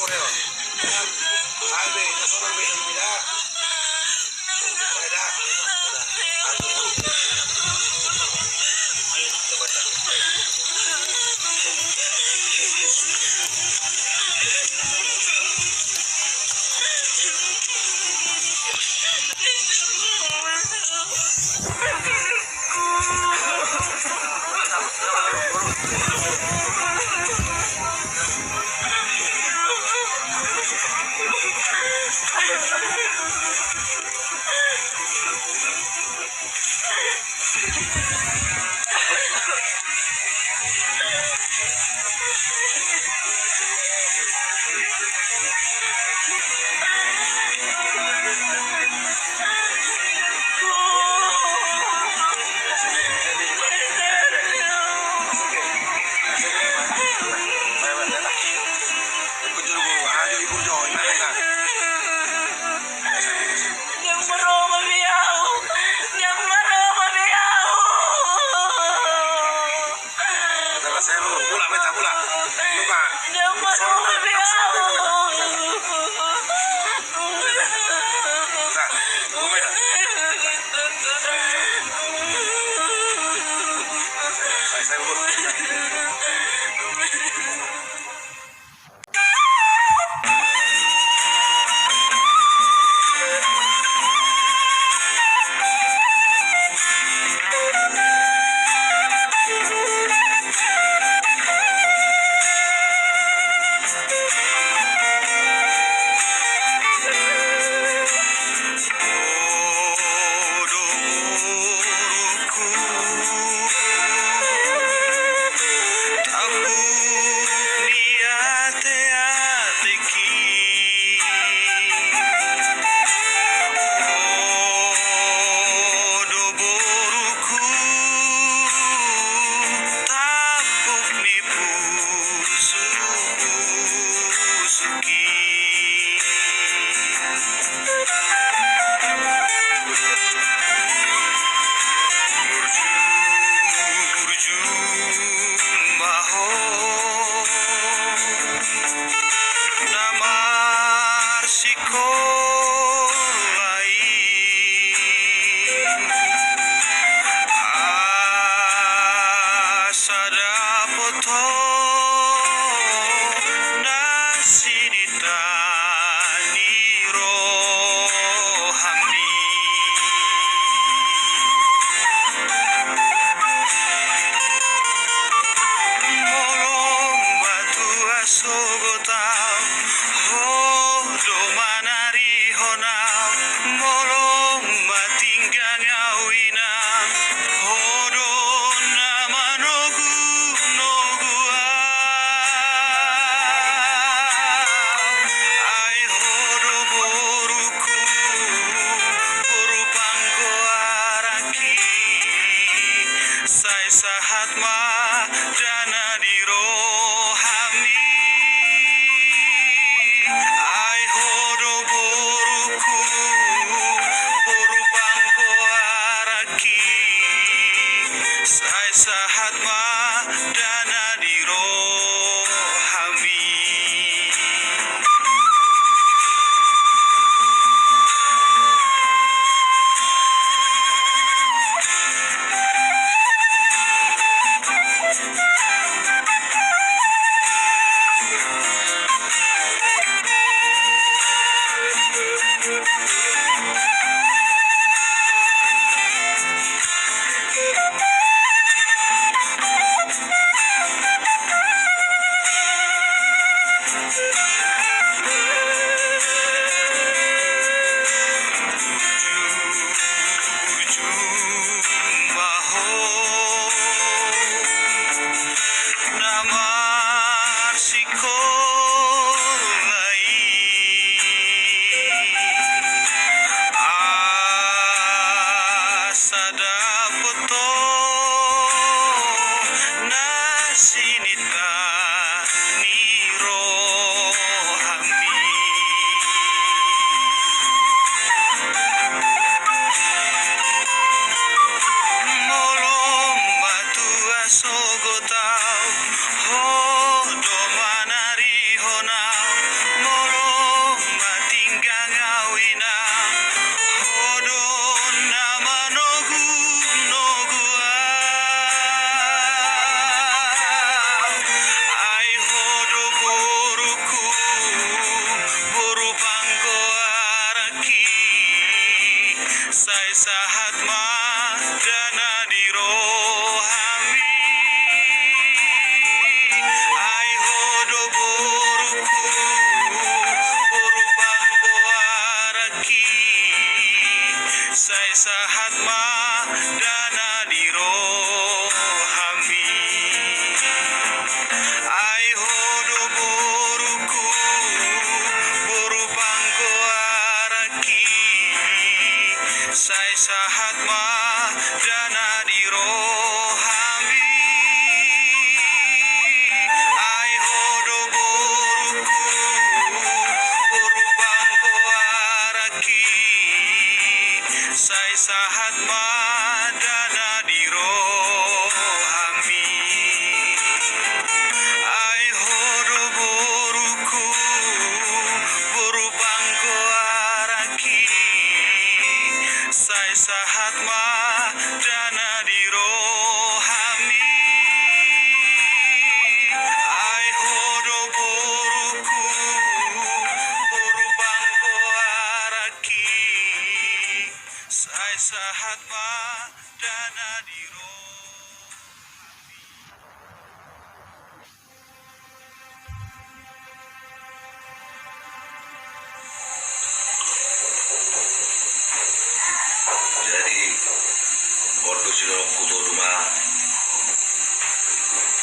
sore. Salve, io sono Alvino Lumidà.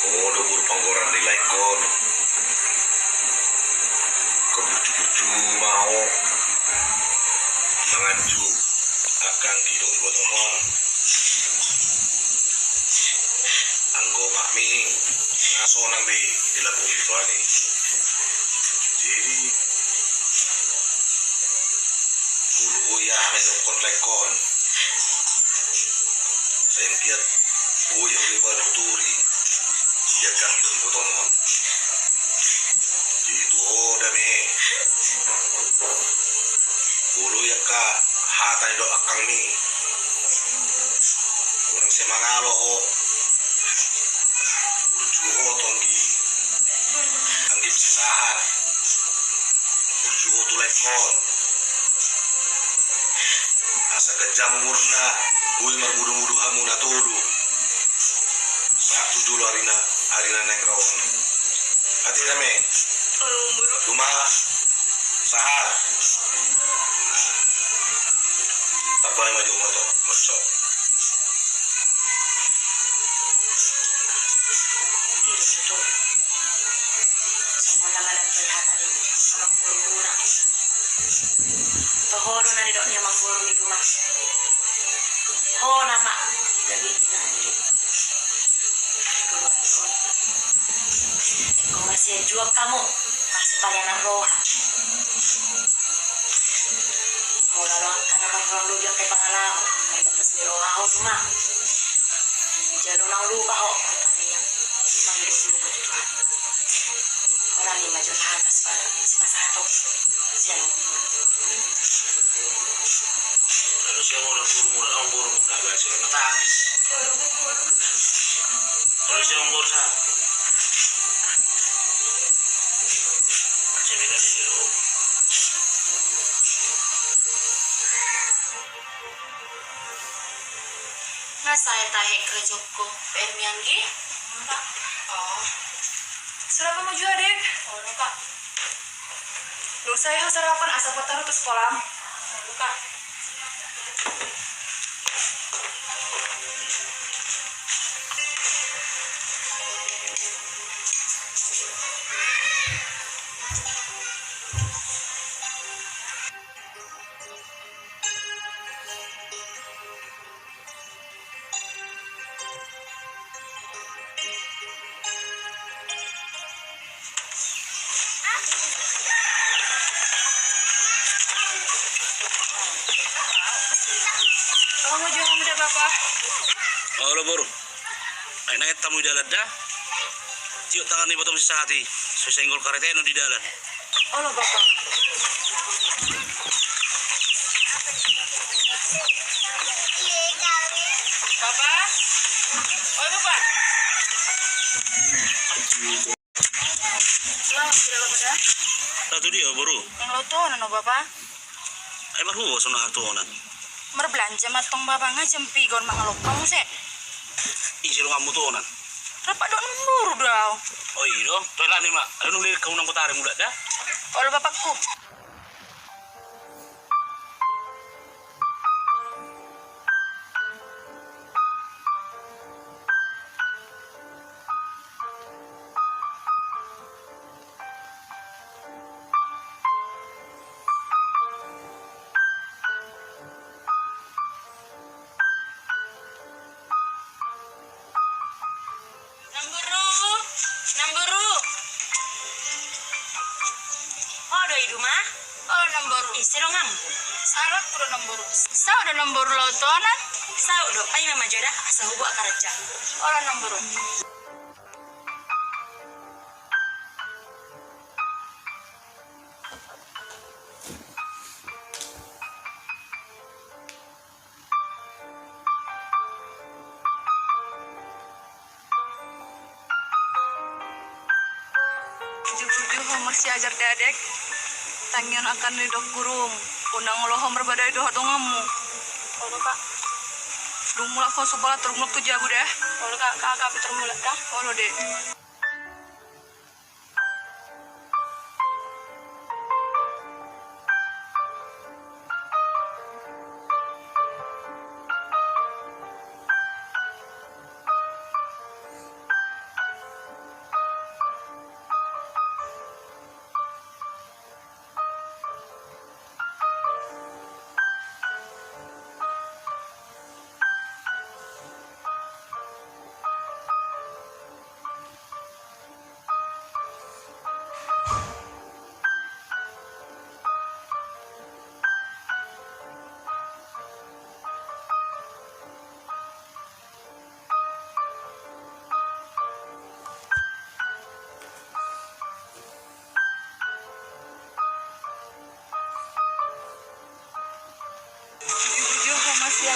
Oh, udah buru panggoran di laikon. Kebuju-buju mau. Manganju. Akan gidong ibu tomon. Anggo kami. Ngaso nang di lagu itu ani. Jadi bulu ya medokon laikon. Saya kiat buyo ibu turi. Dia kan itu ibu tomon. Itu oh dami. Bulu ya kak hata do akang ni. Kurang semangalo ho. Urjuho tonggi. Anggi sahar. Urjuho tulekon. Asa kejamur na. Bui marmudu-mudu hamu na tudu. Satu dulu harina nengkrawon. Hati dami. Rumah sahar. Apa yang maju moto? Moco. Di situ semua nama dan kelihatan ini sama guru nak. Tohoro nari doknya mangguru di rumah. Oh nama jadi nanti. Kau masih jual kamu masih palianan roh. Orang karena orang lu yang kayak pengalaman kayak batas di roh rumah. Jadi orang lupa kok katanya manggil dulu Tuhan. Orang lima jual atas pada satu siang. Kalau siang orang buru nggak biasa mata habis. Kalau siang buru sah. Saya bilang ini loh. Nah saya tahe ke Joko Permianggi. Pak. Oh. Sudah kamu juga, Dek? Oh, Pak. Lu saya sarapan asal petar terus kolam. Oh, Pak. Kamu juga muda Bapak. Oh lo buru. Naik tamu jalan dah. Cium tangan nih potong sisa hati. Sesenggol kareteno di dalam. Oh lo Bapak. Bapak. Oh Bapak. Ya, sudah Bapak dah. Satu dia buru. Yang lo tuh nano Bapak. Emang huwa sana atuonan. Merbelanja matong Bapak ngajempi gon mangalopang se. Isi lo kamu tuonan. Rapat dok nemburu daw. Oh iya dong. Toilet nih mak. Ayo nulir kau nang kotare muda dah. Oh lo Bapakku. Namburu. Oh, do idu mah. Oh nemburu. Isi dong ngam. Salah udah nemburu. Sao udah nemburu lo tonan. Sao do pai mama joda asa hubu akaraja. Oh lo nemburu. Juju homer si ajar dadek. Tangian akan lidok kurung. Unang lo homer badai doh dongamu. Oh, Kak. Dung mulak kau sekolah termulak tu jago deh. Oh, Kak, kakak Peter mulai dah. Oh lo deh.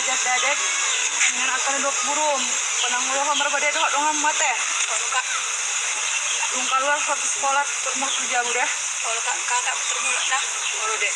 ajar dadek tangian akan dok burung penang loho merbade doh dong mate kalau kak dong keluar satu sekolah rumah kerja udah kalau kak kakak termulak dah kalau dek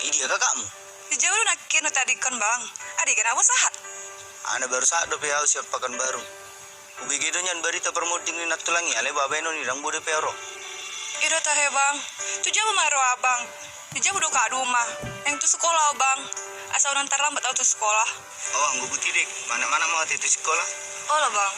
Iya kakakmu. di jauh nak kena tadi kan bang adik kenapa sahat Ana baru saat dope hau siap pakan baru. Ugi gitu nyan berita permuding ni natulangi ale babeno ni rang bude pero. ida tahe bang tu jauh maro abang di jauh do kak rumah yang tu sekolah bang asal nanti lambat auto sekolah Oh anggo buti dek. Mana-mana mau itu sekolah. oh lah bang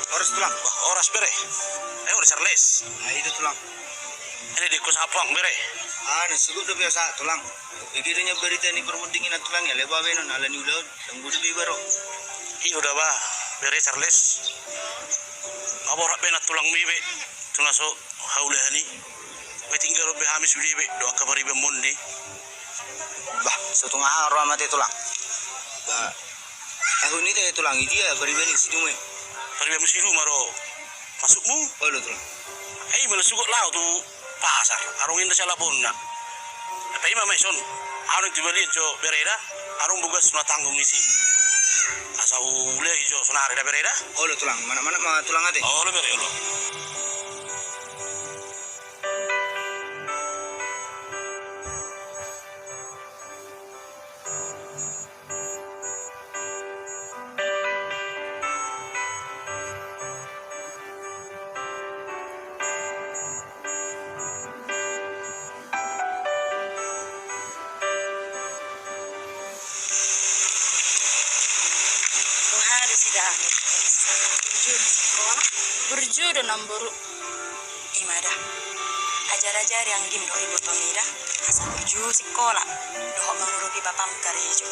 Harus tulang. Wah, oras bere. Udah Charles. Nah itu tulang. Ini di kos apang bere. Ana sugu do biasa tulang. Ugi nya berita ni permuding ni natulangi ale babeno ala ni ulah rang bude be baro. Iya udah bah, bere Charles. Aborak benat tulang mibe. Tuna so haule hani. Tinggal be hamis bibe do kabari be mundi. Bah, setengah aro amate tulang. Bah. Huni teh tulang dia beri beli sidume. Pari be musiru maro. Masukmu? Oh lo tulang. Mana sugot lau tu pasar. Arung inda sala ponna. Apa ima meson? Arung tibali jo bereda. Arung buka sunat tanggung isi. Asa ule jo sunare da bereda. Oh lo tulang. Mana-mana mah tulang ate. Oh lo bere lo. Ada sudah berjudo nombor imada ajar-ajar yang dim do ibu tomida asa berju sekolah doh mengurupi bapam karejo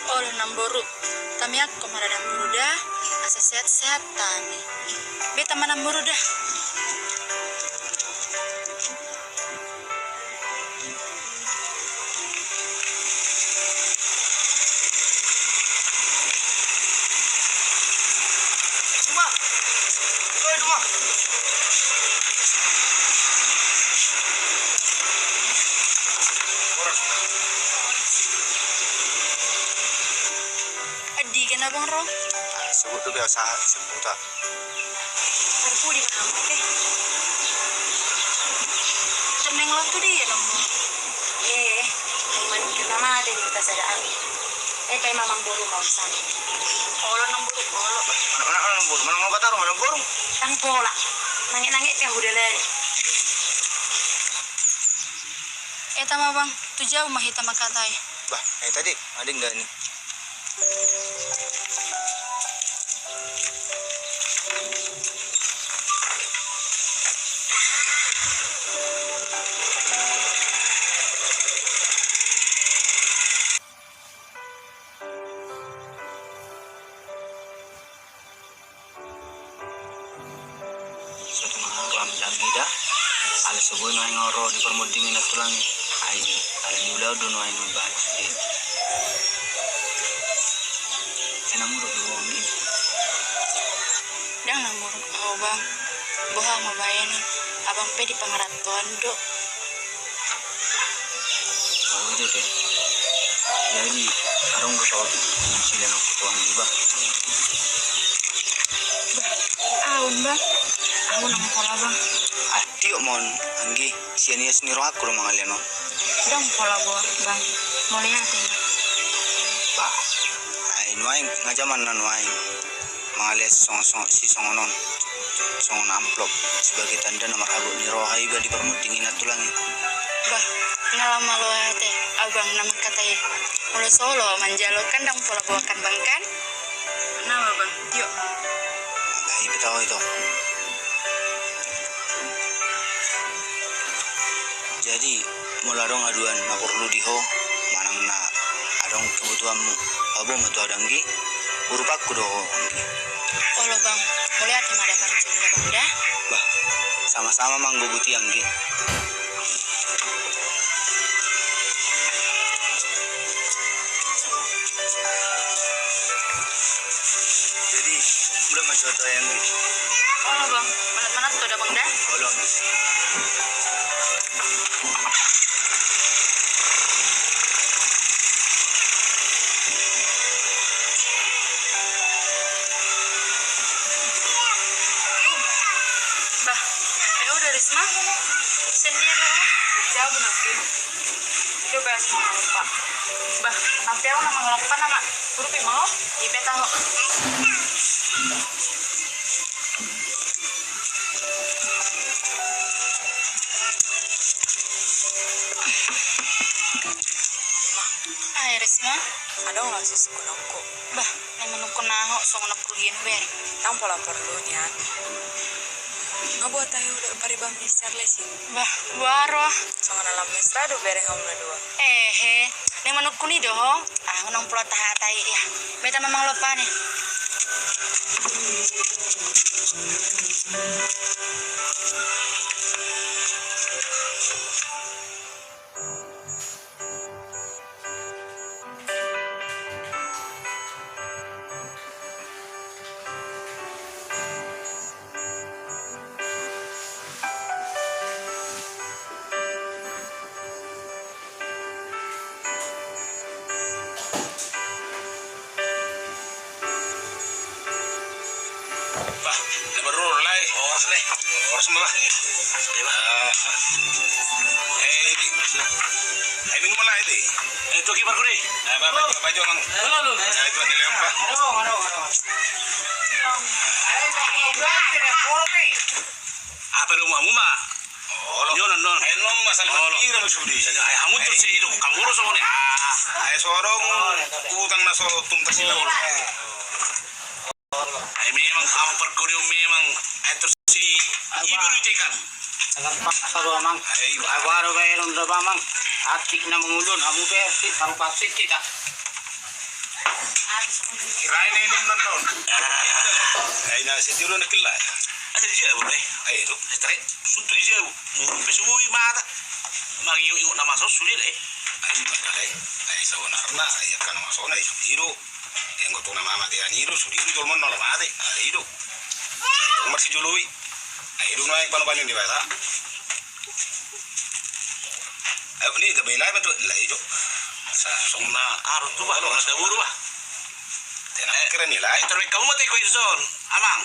Olo namboru tamiak komara namboru dah asa sehat-sehat tami beta mana namboru dah Cuma. Oh cuma. adi kena bang ro Sebut tu biasa seputar. karpu di bang oke teneng lo tuh dia nombor man pertama ada di kita sadaan kay mamang buru mau sana olo namboru olo Mana burung? Mana mau batar? Mana burung? tang pola nangit-nangit ya udah le eta mah bang tu jauh mah hitam makatai Bah, tadi ada enggak nih? gida ala sebuah no ngoro di permudingin at tulang ay ala niulaw doon no ng bahas enamuro doon Dang namurong ako bang. Buha mabayan abang pe di pangaratuan do. oh itu deh jadi arong lo tau sila ng kutuan di ba Ahon bang. Ahon ang pola bang. tiyo mon anggi siya niya siniro ako ng mga lianon Dang pola buah bang. Mau lihatin. ba ay nuaing ngajaman na nuaing mga liat si songonon songon amplop sebagai tanda nomor abu ni rohai ba di permutingin at tulang Bah, ngalama lo hati. Abang nama katai. Mulai Solo manjalo kan dang pola buah kan bang kan? Nama bang. Yuk. bahay bitaw ito jadi mula dong aduan na perlu diho manang na adong kebutuhanmu abo matu adanggi urupak kudo anggi Kalau bang, mulai hati mada parcung dah bang dah. bah sama-sama mangguguti anggi jadi udah maju atau yang gitu Kalau bang, mana tuh dah bang dah. tolong Bah, udah Risma. Sendiri. Jauh nanti. Itu kayak semua lupa. Bah, nanti aku nama ngelapan nama. Guru pi mau? Ipe tahu. Ay, Risma. Ada nggak sih sekolahku? Bah, yang menukun naho song na pruhin ber. Tang pola perlunya. Ngabuat tayo udah paribang besar lesin. Bah, waro. Sama dalam mesra do bereng kamu dua. Yang menukun itu ho. Ah, unang pulau tahatai ya. Beta memang lupa nih. Bah, lebar dulu lai. Oras deh. Oras semua. Bah. Ay minum mulai deh. Itu kibar ko deh. Baju mang. Halo. Itu nilai apa? Apa rumah mama? Yo non. Ay non masalah kira masudi. Ay hamut tuh sih itu kamu urus sama nih. Ay sorong utang naso tumtas sila. Ay memang kamu perkuliah memang itu si ibu rujekan. Nagpa sa mang ay awaro ba ilong da mang atik na mangulon amu be sit ang pasit kita Kirain ini nonton. Ay na si Jiro nakila. Ay dia bu eh. Ay itu stre suntu dia bu. Mu pesui mata. Magi yung nama so sulit eh. Ay bagay. Ay sa wana na ay kan maso na Jiro. Yang goto na mama dia Jiro sudiro dolmon no mate. Ay itu. Umar si Jului. Ay itu na yung paano di bata. Ay ini gabi na ba to lai jo. Sa sumna arut tu ba lo na daburo ba. Kira nilai terus kamu mati ko inson amang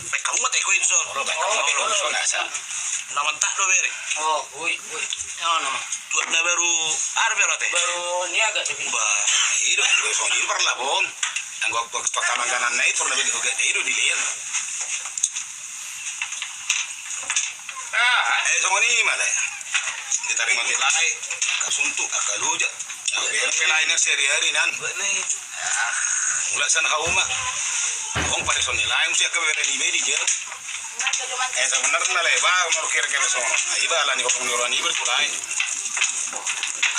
kamu mati ko inson kamu mati ko inson asa naman tak do bere uy ano tuat na baru baru ate baru niaga sabi ba ido ko so ni parla bon ang gok to tamanganan na ito na bili ko ido dilian so ni mala ditaring mo tilay kasuntu akaluja ang pilay na seri-hari nan mula sana kauma kung pare son nila yung siya kabere ni medi je sa benar na leba umur kira-kira so ay ba ala ni ko pung ni bertulay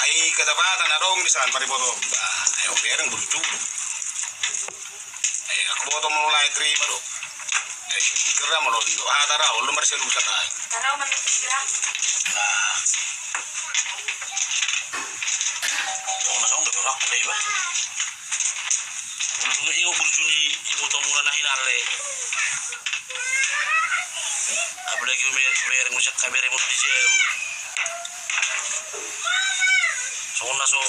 ay kadapatan na rong bisan pare boto ay bereng budu ay ako boto mulai 3 baru Kira mau untuk tara lo masih lusa na. Taraw man sila. Nah. Oh masong de rak le ba. Ulo ingo burjuni ibu tomura na hinale. Apalagi mer ngusak kabere mo dije. So na so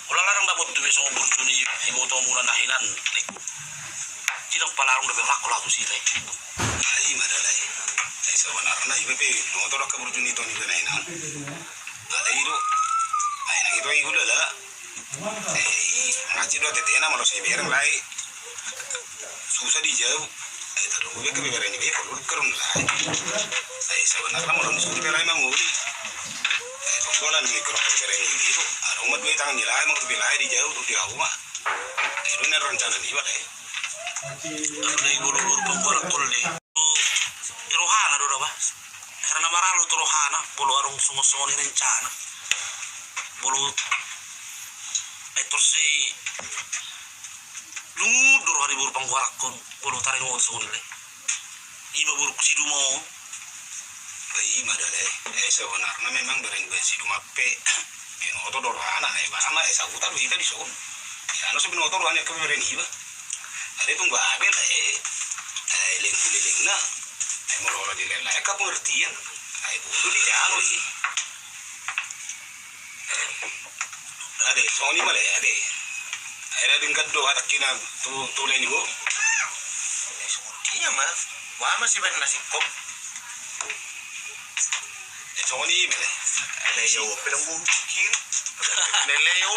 wala larang dabot tu beso burjuni ibu tomura na hinan. Tidak palarong de rak ko la tu sile. Ai madalai. Sebenarnya ibu pe motor ka burjuni to ni na hinan. Ada iru. Ai na itu iku dala. Ngaji do tetena malu saya bereng lai. Susah dijauh. Terus gue ke bereng ini kalau kerun lai. Sebenarnya malu sudah bereng manguri. Tonggolan mikro ke bereng ini itu. Rumah gue tangan nilai mau bilai dijauh tuh di rumah. Itu nih rencana nih pak. Ada ibu lulur pengkorak tuli. Rohana do apa? Karena maralu tu rohana. Bulu arung sungu-sungu ni rencana. Bulu terus si lungudur hari buru pangwarakon bulu taring mo sungun le iba buru sidumo bayi madale sebenarnya memang bereng siduma pe eno to dorana bahama sabuta do ita diso ya no sebino to hanya ke bereng iba ada pun gua abel leng na mo lo di lela ka pengertian bulu di jalo Ade, Sony male ade. Ada tingkat do ada kina tu lain go. Dia mah, wah masih banyak nasi kop. Sony male. Ada yo pedang mungkin. Neleo.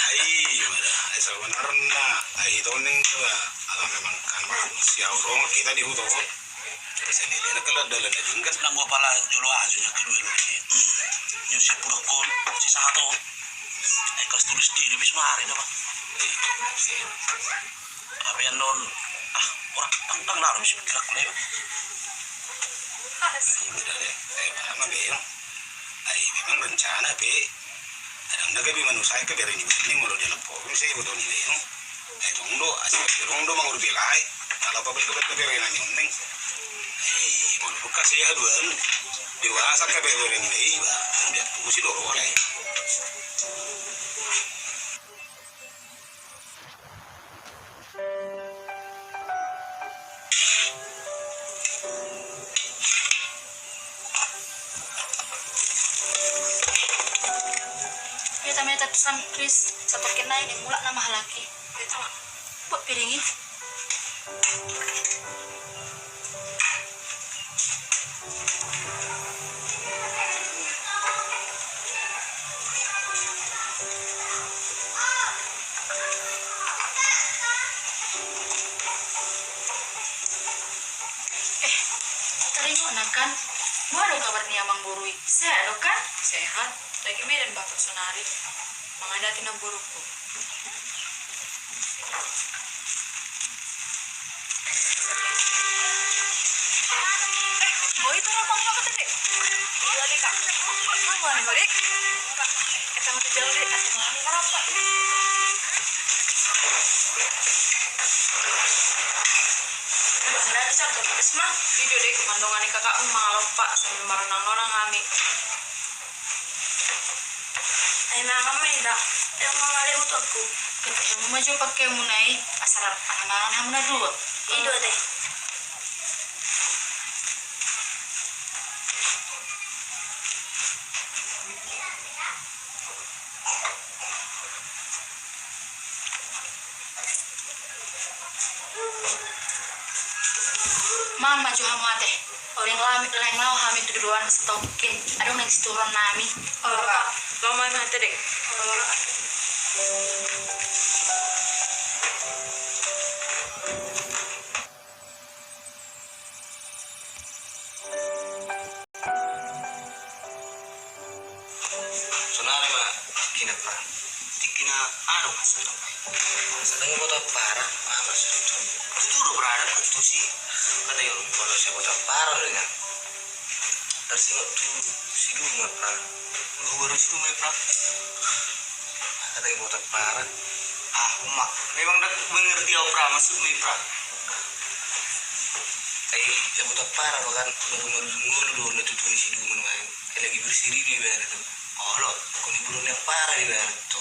Ai, mana? Sebenarnya ai toning juga alam memang kan manusia orang kita di hutan. Sini dia kalau dalam tingkat nang gua pala julo aja kedua. Yo si pura kon si satu. Kas tulis diri bis mari dah. Apa yang non orang tang naruh bis kira kira. Memang betul. Memang rencana be. Ada naga bi manusia ke beri ni bening mulu dia lepor. Saya betul ni betul. Rondo mangur bilai. Kalau apa betul betul beri nani mending. Mulu buka saya aduan. Dewasa ke beri ni betul. Biar tu si doro oleh. San Chris satu kena ini mulak nama lagi itu buat piringin tadi mau nakan mau ada kabar nih amang burui sehat kan sehat lagi medan bapak sonari menghadapi enam burukku. Boy itu apa apa tadi? Iya deh kak. Apa nih balik? Kita mau jauh deh. Asal apa? Sudah bisa terus mah video deh kandungan kakak malah pak sambil marah orang kami. Emang kami dah yang mengalih utangku. Yang maju pakai munai asal anak-anak hamna dua. Itu deh. Mama maju hamate. Orang lamit lain lau hamit duluan stokin. Aduh nang turun nami. Ora. Mama mate dek. Ora. Sonare mah kina parah. Dikina anu masalah. Masalahnya buat parah, mas. Itu udah berada itu sih. Kan yang kalau saya buat parah dengan tersinggung tuh si dulu parah. Luar itu mah parah. Ada yang buat parah. Mak, memang dah mengerti apa maksud mipra. Kamu tak parah lo kan baru lo na tutu ni sidu man main lagi bersiri di bayar itu lo kau ni burung yang parah di bayar itu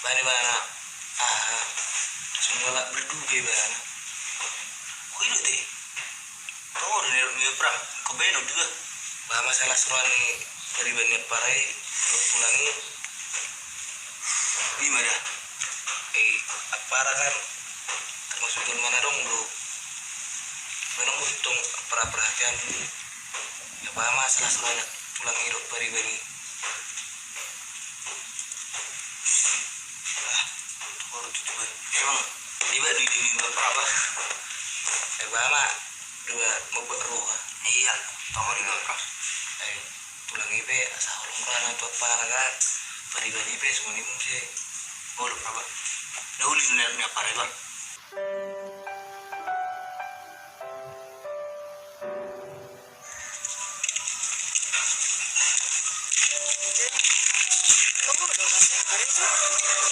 bani mana semua lah berduga bayar kau itu deh kau udah nih perang kau benar juga bah masalah seruan dari banyak parai pulangi gimana parah kan termasuk dari mana dong bro memang untung perhatian ya bah masalah seruan pulang hidup bari-bari baru tutup emang dia di berapa bah mak dua mau beruh iya tahu di belakang pulang ibe asal ulung rana tuh parah kan bari-bari ibe semua ini mungkin boleh apa dahulu ini apa reba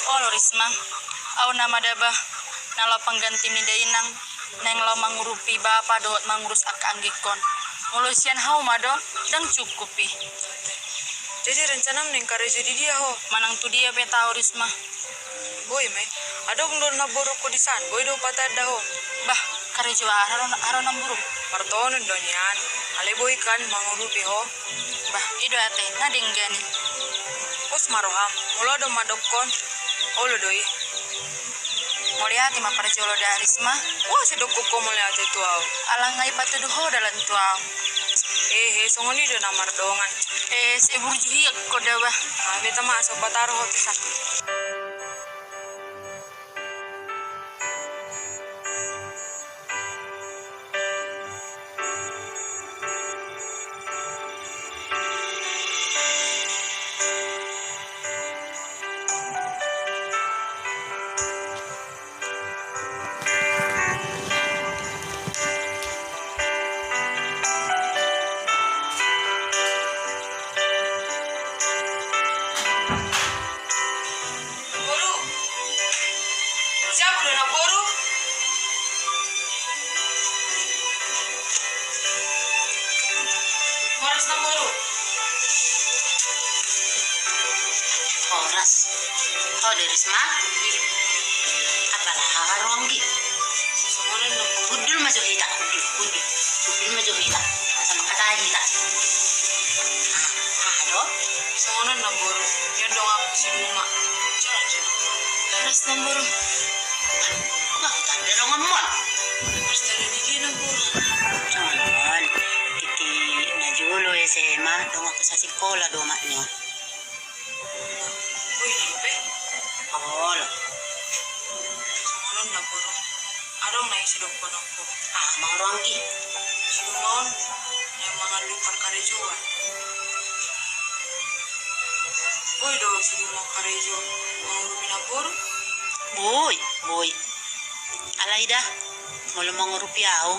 Oh lo Risma, au nama daba nalo pengganti ni dainang neng lo mangurupi bapa doat mangurus ak anggikon. Ngulusian hau mado dang cukupi. Jadi rencana neng karejo di dia ho. Manang tu dia be tau Risma. Boy mai. Ada undon naboro ko di san. Boy do patad dah ho. Bah, karejo aro namburuk. Martonon donian. Ale boy kan mangurupi ho. Bah, ido ate nading gani. Pos maroham. Mula do madokon. Olo doi. Moliati ma parjolo da Risma. Wah sedok ko melihat itu au. Alangai patuduh ho dalan tuau. Songoni do namar dongan. Se burjuhi ko dawa. Beta ma so pataro ho pisan. Siapa do naboru? Moras naboru. Oras. Oh dari Risma. Apalah haronggi. Semuanya naboru. Kudul maju hita. Kudul maju hita. Sama kata hita. Halo. Semuanya naboru. Ya dong aku si Buma. Ras namboru. Nggak tanda dong ngemon. Pasti ada di dia naboru. Jangan. Iti najulo ya sema. Dong aku sa sekolah do maknya. Uy, nipe. Halo. Semuanya naboru. Adong na isi dokon ako. Mang ronggi. Sumon. Yang mga lupar karejoan. Uy, do si Buma karejo. Mga rumi naboru. Boy. Alay dah. Mula mga rupiyaw.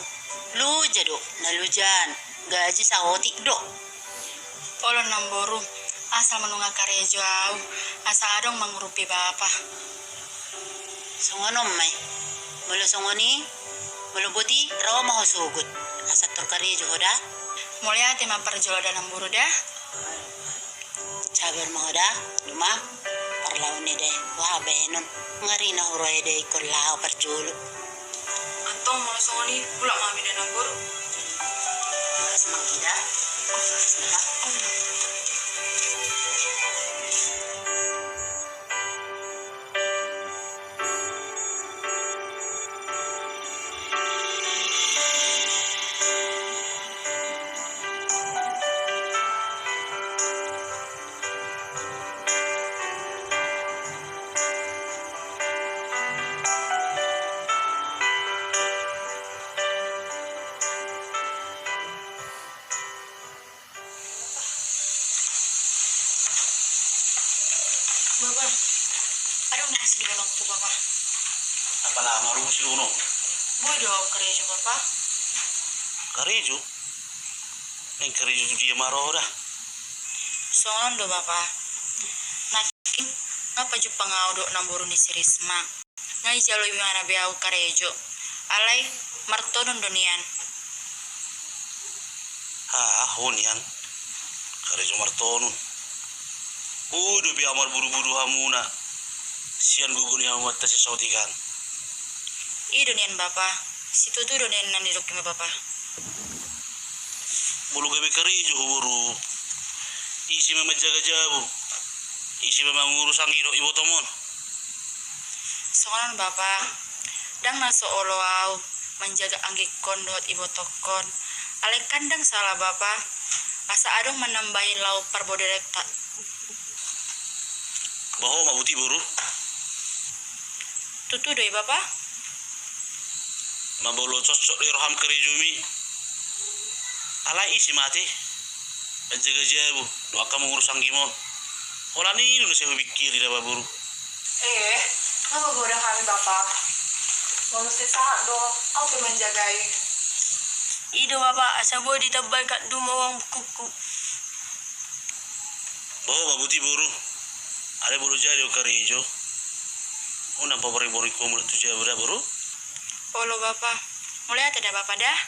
Luja do. Nalujan. Gaji sa hotik do. Olo namboru. Asal menunga karejo au. Asa adong mangurupi bapa. Songonom may. Mula songoni. Mula buti. Rawa maho sugut. Asat turkarejo hoda. Moliati ma parjolo da namburu dah. Sabar mo hoda. Luma. Parlaw ni day. Wah benon. Ngari na huroy day kurlaw parjulo. Atong mga songoni. Pula kami na naboru. Oras manghida. Oras nila. Bapak, adong nasi di balok tu bapak. Apalah marungo si Luno. Boy do karejo bapak. Karejo. Neng karejo tu dia maro dah. Songon do bapak. Nakin ngapa ju pangau do namburu ni si Risma. Ngai jalo mana beau karejo. Alai martonon donian. Honian. Karejo martonun. Udah bi amar buru-buru hamuna. Sian gugun yang mata si sautikan. Ido nian bapak. Situ tuh do nian nani dokime bapak. Bulu gabe karejo buru. Isi memajaga jabu. Isi memangurus anggido ibu tomon. Soalan bapak. Dang naso olo au menjaga anggikon dot ibu tokon. Alek kandang salah bapak. Asa adong menambahin lau parboderek tak. Baho mabuti buru. Tutu doi bapak. Mabolo cocok di roham karejo mi. Alai isi mati. Menjaga jabu. Doa kamu ngurus anggimon. Hola ni lu saya pikir di dalam buru. Kenapa goda kami bapak? Manusia saat do, aku menjagai. Ido bapak asa boy ditabay kat dumawang kuku. Baho mabuti buru. Ada bulu jadi karejo. Una pabori-bori ko mulut tu jabu dah buru. Olo bapak. Mulai ada bapak dah.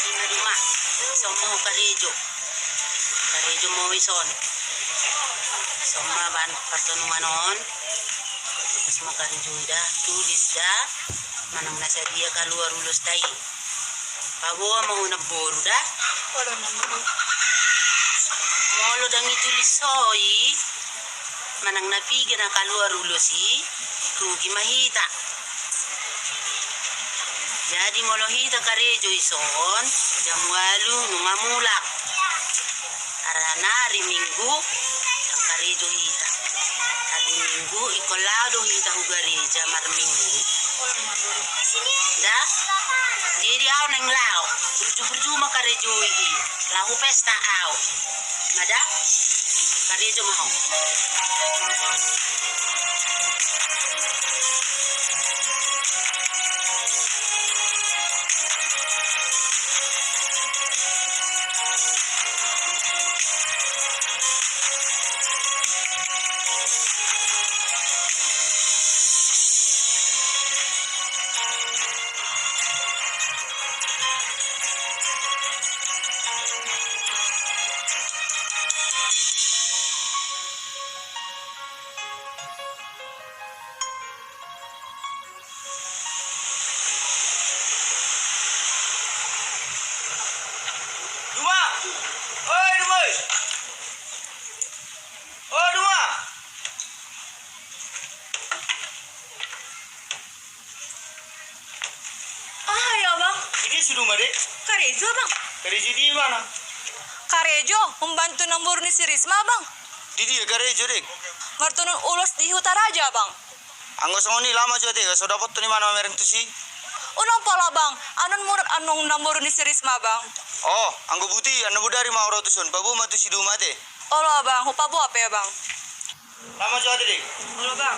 Ina rumah. Somo karejo. Karejo mo ison. Soma ban pertemuan terus mo karejo dah tulis dah. Manang nasa dia keluar ulus tai. Pabawa mau naboru dah. Wala nang Molo dang itulis soi. Manang napigil na keluar ulusi. Tugi mahita. Jadi molo hita karejo ison. Jam 8 numamulak. Aranari minggu. Ang karejo hita. Hari minggu ikolado hita hugareja mar minggu. Dah. Jadi aw nang lao. Berju-berju makarejo ini. Lahu pesta aw. Mada? Karejo mau. Duma! Oi, Duma! Oh, Duma! ya bang. Ini si Duma, Dek. Karejo bang. Karejo di mana? Karejo membantu nambur ni si Risma bang. Di dia Karejo, Dek. Martunun ulos di Hutaraja bang. Anggo songoni lama juga, Dek. So dapat tu ni mana mereng tu si? Unang pala bang, anong murat anong nambur ni si Risma bang. Oh, anggo buti, anu budari mau rotusun. Babu matu si Duma, Dek. Olo bang, hupabu apa ya bang? Lama juga, Dek. Olo bang.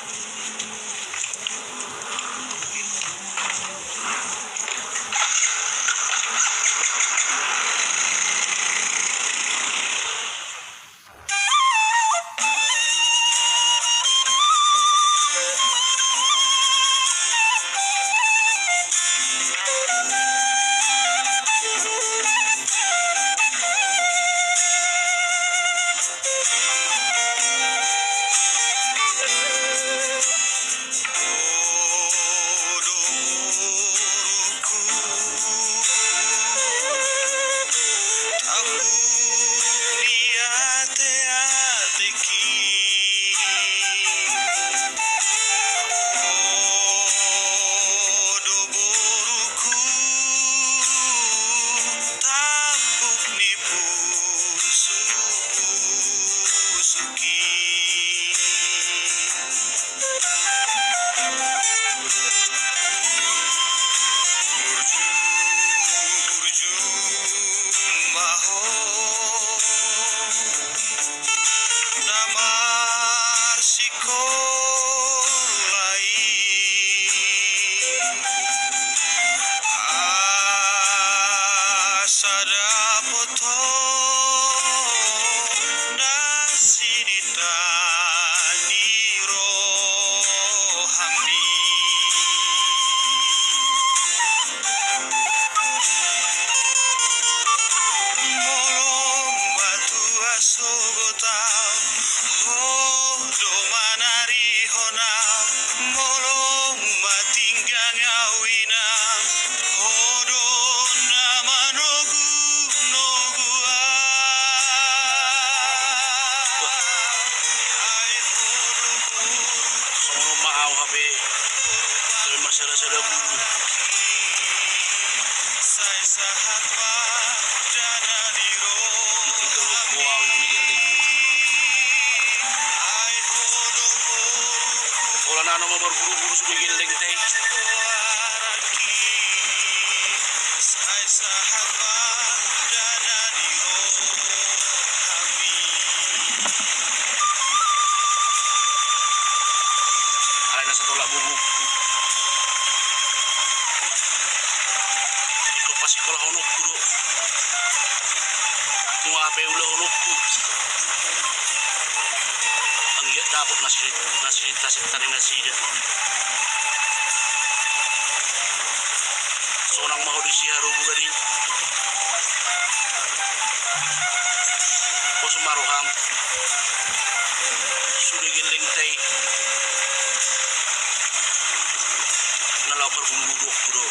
Asada poto nasinita niro hambi molong batu asogotau hodo manari honau molong matinggang awinang hodo nama nogu nogua ai hodo Sono maaw hape. Dari masalah-salah bulu. sai sahat pa dana diro Tinggal kuaw na migilig. ai hodo Wala na naman barburu-buru sa migilig tay. waraki sai sahat pa dana diro kami Alay na sa tulak bubuk. Ito pa si kola honok ko. Kung ape ula honok ko. Ang iya dapat nasinita rin na siya. So nang mahuli siya rubuga din. O sumaruham. Suligin lingtay. Nalaw perbulu-bulu kudo.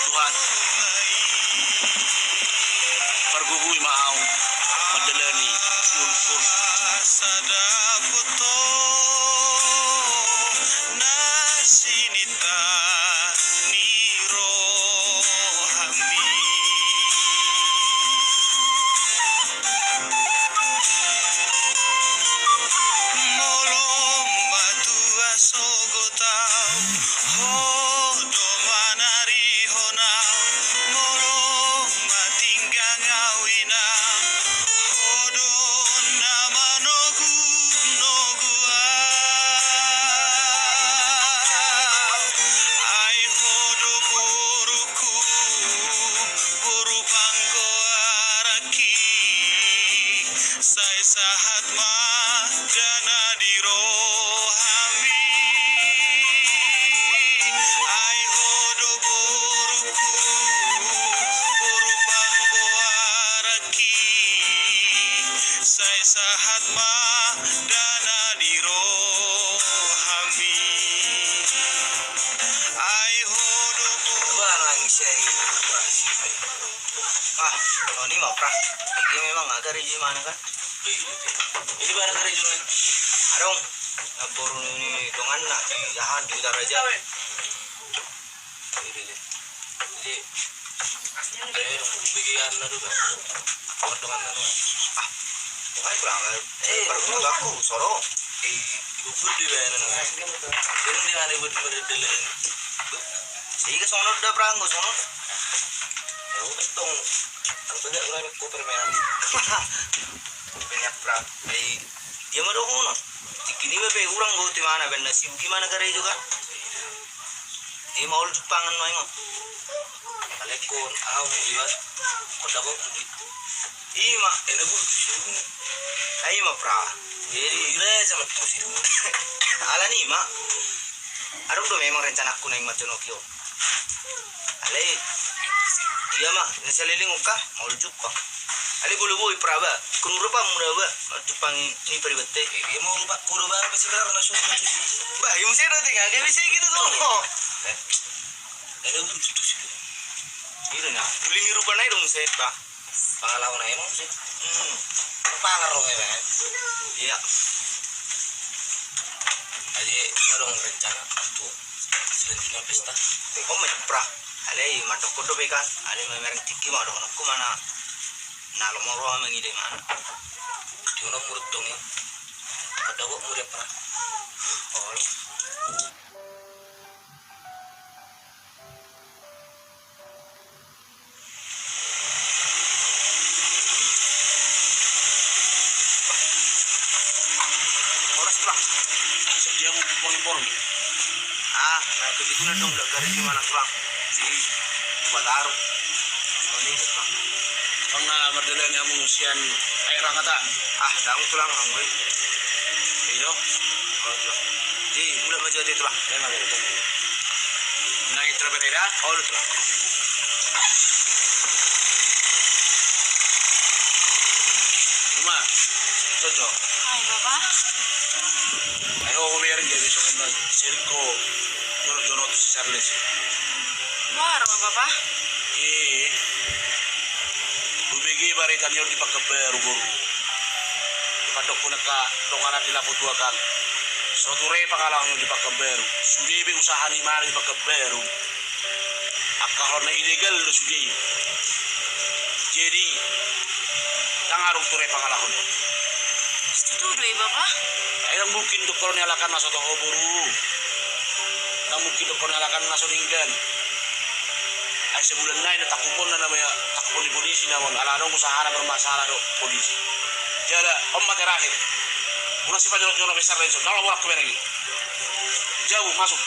Tuhan, pergubui maaw, madalani, ulpun. Asada poto nasinita niro hambi molong batu asogotau hodo manari honau molong matinggang awinang hodo nama nogu nogua ai hodo boruku boru pangko araki sai sahat ma dana diro hami ai hodo boruku boru pangko araki sai sahat ma dana diro hami ai hodo barang sei ini mah pra ini memang agak di mana kan Ini barang dari Junan. arong naboru ini dongan nak di jahan di udara aja Jadi, bagian na doon. Pagkakan na doon. Bukan kurang baru aku soro Bukod di ba yan? Pero hindi nga nabot madadalhin. sige sono udah pranggo sono Itong, ang baga ko namin ko permean. banyak pra dia mah dong no kini be kurang go ti mana ben nasib gimana kare juga di maul Jepangan mah emang Alekon, aw, liwas. Kodabok, ima enabul. ai ma pra Jadi, ira sama ito sih. ala ni ma arong do memang rencana aku naik Majonokyo ale dia mah nesaliling ka maul Jepang ale bulu boy praba kun rupa muda ba Jepang ini peribete Dia mau lupa kudo ba kasi kaya na sulit na sulit. ba yung sino tinggal dia bisa gitu tuh Enabul ito sih. gitu na beli ni rupa na dong set ba Pangalaw na emang sih. Pangarong ya, man. iya Jadi, merong rencana untuk selanjutnya pesta. oh pra ale matok kodo be kan ale mereng tiki ma do ko mana nalo moro mangi de mana Di mana murid dong ya. Ada kok murid pra. oh tulang. Dia mau porni-porni. Ah, begitu na dong dari gimana tulang. Si buat taruh. Ini tulang. Pang na merdela niya mong siyan ay rangata. Ah, dahong tulang ang Iyo. Oh, tulang. Di, mula majadi tulang. Ay maganda. Nangitra Pereira. Oh, tulang. Luma. Tojo. Ay, Bapak. Ay ako meron dyan so kaya sirko. Jono to si Charles. Luar, Bapak. Eh. Bubigi baritan yun di pagkaberu guru. Padok ko naka dongana di laputuakan. So ture pangalang yun di pagkaberu. Sudibi usaha ni mana di pagkaberu. Akahon na illegal lo sudi. Jadi tangarong ture pangalang yun. Setuju, Bapak. Ay lang mungkin doktor ni alakan masuk toko buru. Lang mungkin doktor ni alakan masuk ninggan. Ay sebulan na ina takupon na namanya takupon di polisi naman. Alanong usaha na bermasalah do polisi. Jada omba terakhir. Una si Pak Jono besar Renzo. Kalau waktu lagi. Jauh masuk.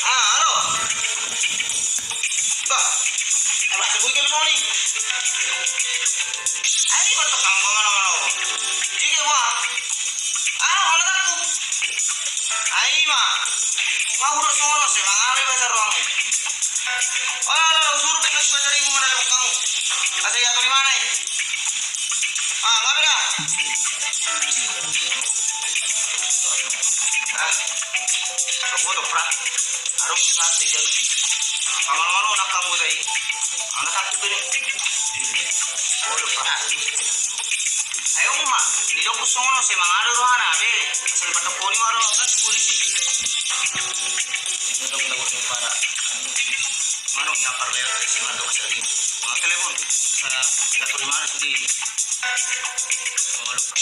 Ah, halo. Ba. Apa sebut ke Sony? Ai betul kamu mana-mana. Jika gua. Ah, mana aku? Ai mah. Wah, udah sono sih, mangali besar ruangmu. Wah, lalu suruh pindah ke pasar ibu mana kamu? Asal jatuh di mana? Ah, nggak beda. Ah, aku tuh prak. Harus bisa terjadi. Kalau nak kamu tadi, anak aku ini. Oh, lupa. Ayo mah, di doku sono sih mangali ruangan abe. Asal pada poni maru agak polisi. Dong lagu ni para. Mano nyapar lewat isi mana doku lagi. Mau telepon? Dapat di mana sudi? Oh, lupa.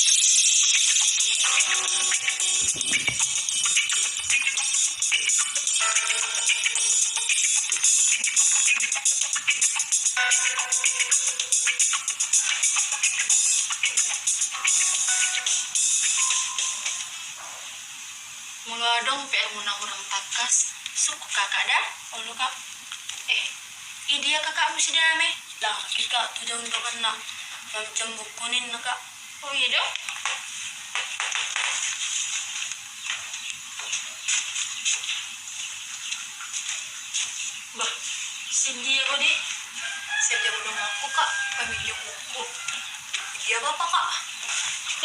Mula dong PR muna orang takas. Suku kakak dah. Oh kak. Dia kakakmu si dame. Lah, kak tu jauh untuk kena. Macam bukunin kak. Oh iya dong. Bah, sindi ako di. Sabi ko nung ako kak. Pamilya ko. Dia apa kak?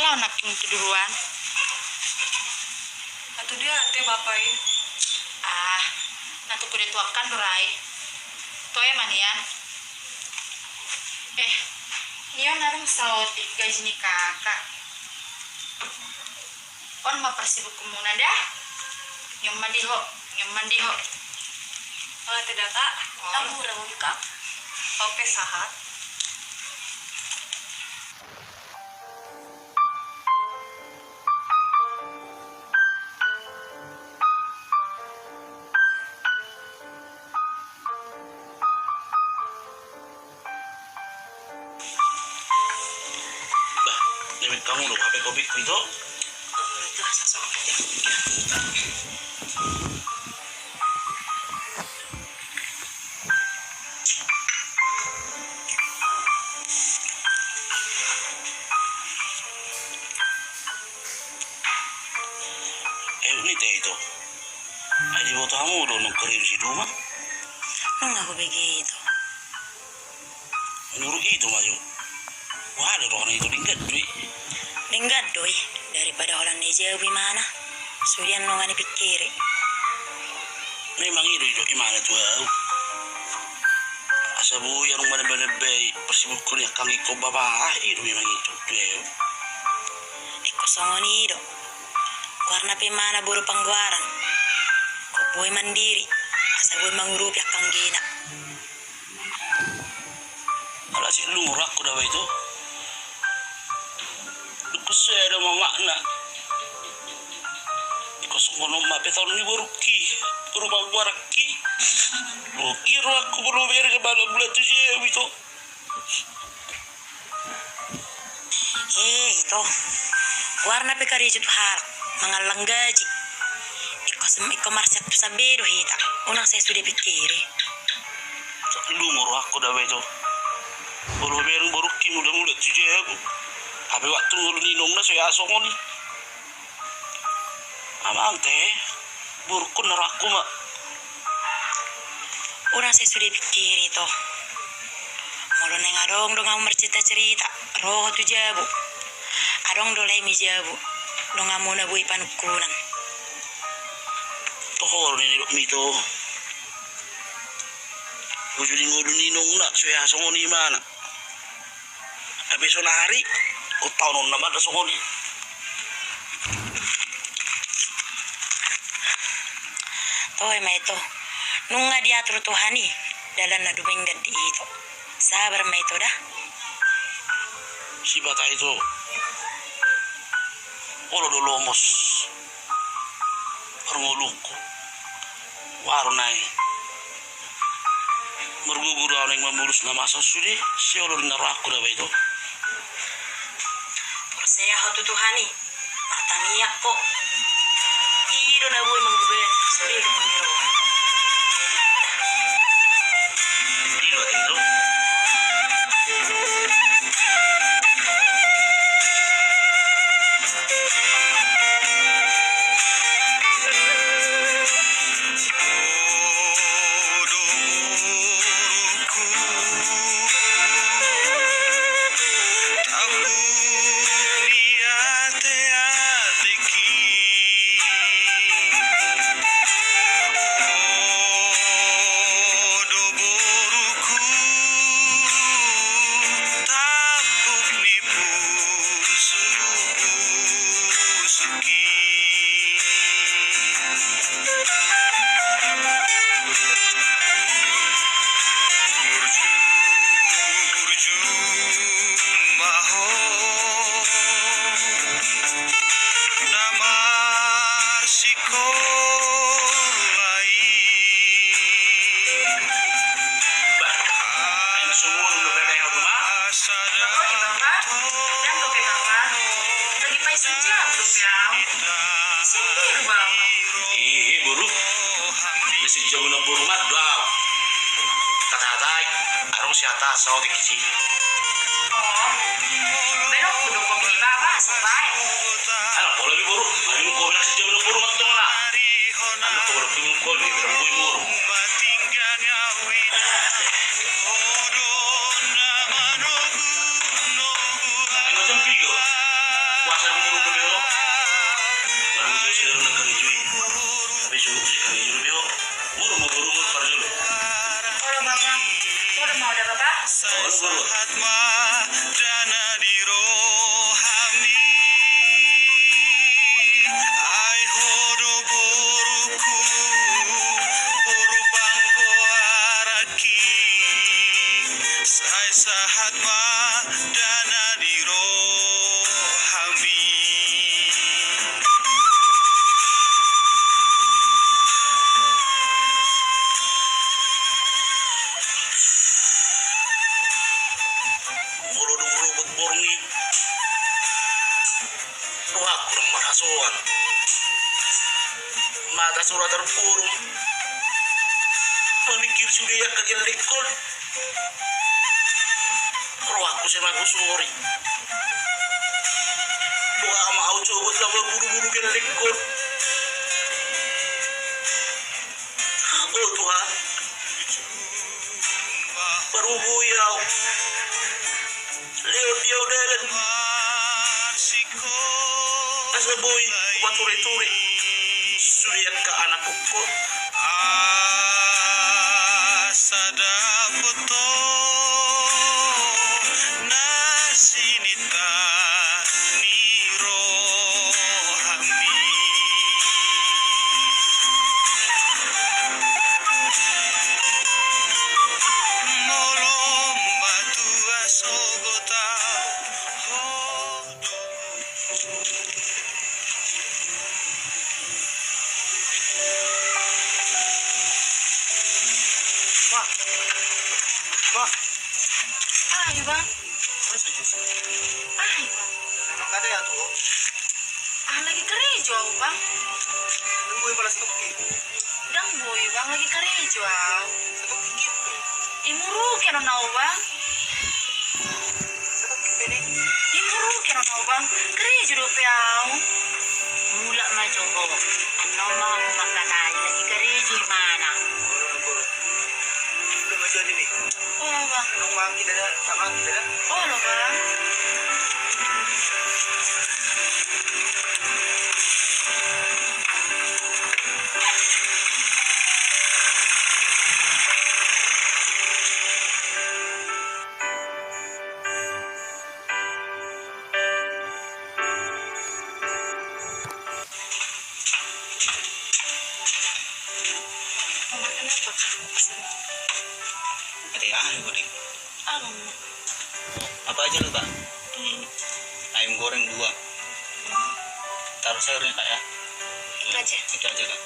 Lah nak tuduhan. Atau dia teh bapain. Ah, nanti ku dituakan berai. Toh ya manian. Niyo narang sauti guys ni kakak. On mapersibuk muna dah. Yang mandiho. Oh tidak kak. Kamu udah kak. Oke sahat. Demit kamu dong HP kopi itu. Itu sosok. Ini teh itu. Aji buat kamu udah nongkrin si rumah. Nggak aku begitu. Menurut itu maju. Wah, ada orang itu tingkat duit. Linggat doi daripada orang Indonesia gimana? Sudian nongani pikir. Memang itu gimana tuh? Asabu yang mana-mana baik persibukun yang kami kau bawa itu memang itu tuh. Kosongan itu. Karena pemana buru pangguaran. Kau boy mandiri. Asal boy mangurup ya kang gina. Kalau si lurak udah itu. Saya ada makna. Sono mapetan ni boruki rumah waraki lo kira aku belum bayar ke bala bulan tu je itu Itu warna pekari itu hal mengalang gaji iko marset tu sabedo hita unang saya sudah pikir lu ngoro aku dah itu belum bayar boruki mudah tu je aku apa waktu ngulu ni nong na saya asongon amang teh burukun naraku mak unang saya sudah pikir itu mulu neng adong dong kamu cerita roh tu jabu adong dolai mi jabu dong kamu na bui panukunan tohor ni mito ujuli ngulu ni nong na saya asongon ni mana habis hari kau tahu nong nama dah asongon ni toy ma itu nunga diatur Tuhani dalam na duminggan di itu sabar ma itu dah si bata itu olo do lomos pernguluku warnai merguguru orang yang memulus nama sasudi si olo naraku dah itu saya hatu Tuhani pertaniak kok ido na boy mangguben sorry lu kumiro dilo itu siata sao di kisi benok kudu kopi baba sebaik anak bola bi buru ayo ko nak sejam na buru mat na anak ko buru kim ko bi buru buru ayo macam pigo puasa buru buru baru je sendiri nak kari jui habis subuh si kari jui beo buru parjulu kalau baba udah mau ada baba buru mata surat terpuruk memikir sudah ya kerja lekol roh aku sama aku sorry doa sama aku coba lah buru-buru kerja lekol oh Tuhan baru buyau lihat dia udah dan asal boy buat turi-turi sudah ke anak pokok asada foto nasinita niro hami molom batu asogota hodo Ay, bang. Memang ada ya tuh. Lagi kerja, bang. Nungguin balas tuki. Dang boy, bang. Lagi kerja. Tuki gitu. Imuru kena nau, bang. Tuki pede. Imuru kena nau, bang. Kerja do piao. Mula majogo. Ano mga kumakanay. Lagi karejo mana. Boro. Udah maju ada nih. Oh, bang. Nung mangi dada, sama mangi dada. Oh, lo, bang. Kenapa? Ada ya, gue deh. Alam. Apa aja lu, Bang? Ayam goreng 2. Taruh sayurnya, Kak ya. Itu aja. Itu aja, Kak.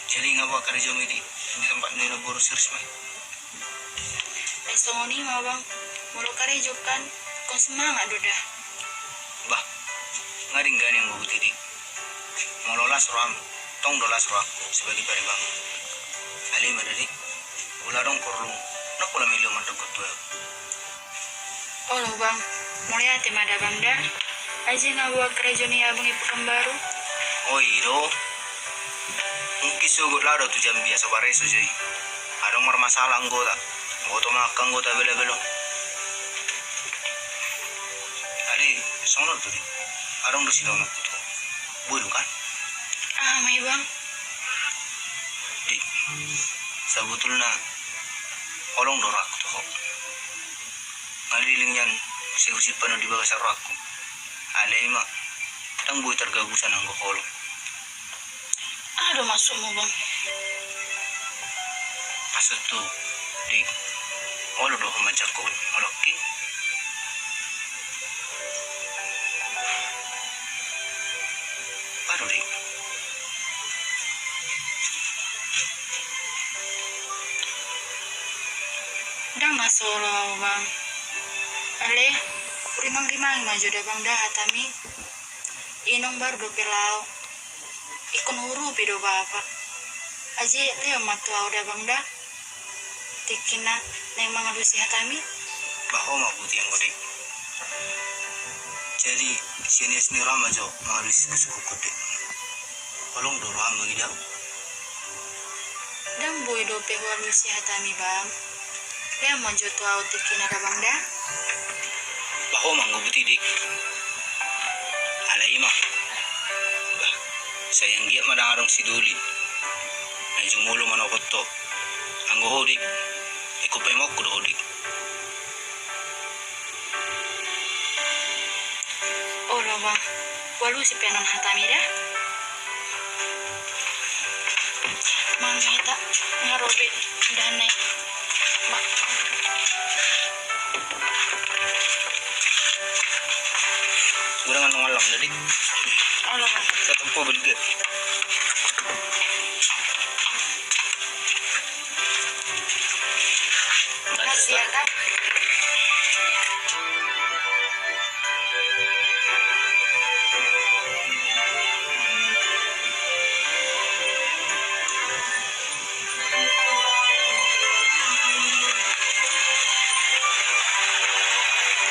Jadi nggak bawa kerja ini di tempat Nino Boros Risma. Esong ini mau bang. Mulu kerja kan. Kau semangat udah. Bah, ngaring gani yang gue tidik. Mau lolas roam, tong dolas roam sebagai paribang. Ali madari, ularong korlung, nak pula milio mantuk ketua. Oh lo bang. Mulai hati mada bang dah. Aja nggak bawa kerja nih abang ibu baru. Oh iyo, mungkin sugut lado tu jam biasa bareso jadi. Adong marmasalah anggota, anggota makan anggota bela-bela. Ali, sono tu di, adong tu silono tu, buru kan? May bang. Dik, sebetulnya olong dorak tuh. Ngaliling yan, siusip pa di bawah sarakku. Alay ma, tang buhay tergabusan ang kolong. Aduh masuk mo bang. Maksud tuh, dik, olo doh macak ko, oloki. Baru dik. Dah masuk lo bang. Ale, rimang-rimang maju dah bang dah hatami. Inong baru do pilau. Ikon huru pido bapak. Aji leo matu udah bang dah. Tikina neng mangadu si hatami. Baho mah putih yang gede. Jadi sini sini ramah jo mengalis kesuku gede. Olong doh ramah gitu. Dang boy do pe walu si hatami bang. Leo maju tu au tikina dah bang dah. Baho mah gue putih dik. Alay mah. Bah, sayang dia madang arong si Duli. Medyo mulo manokot to. Ang gohodik, ikupemok ko dohodik. Oh lo bang. Walu si penon hatami dah. Mang hata ngarobe dah naik. Mak. Kurang anong alam na dik. Oh lo bang. Sa tempo belga. Makasih ya kak.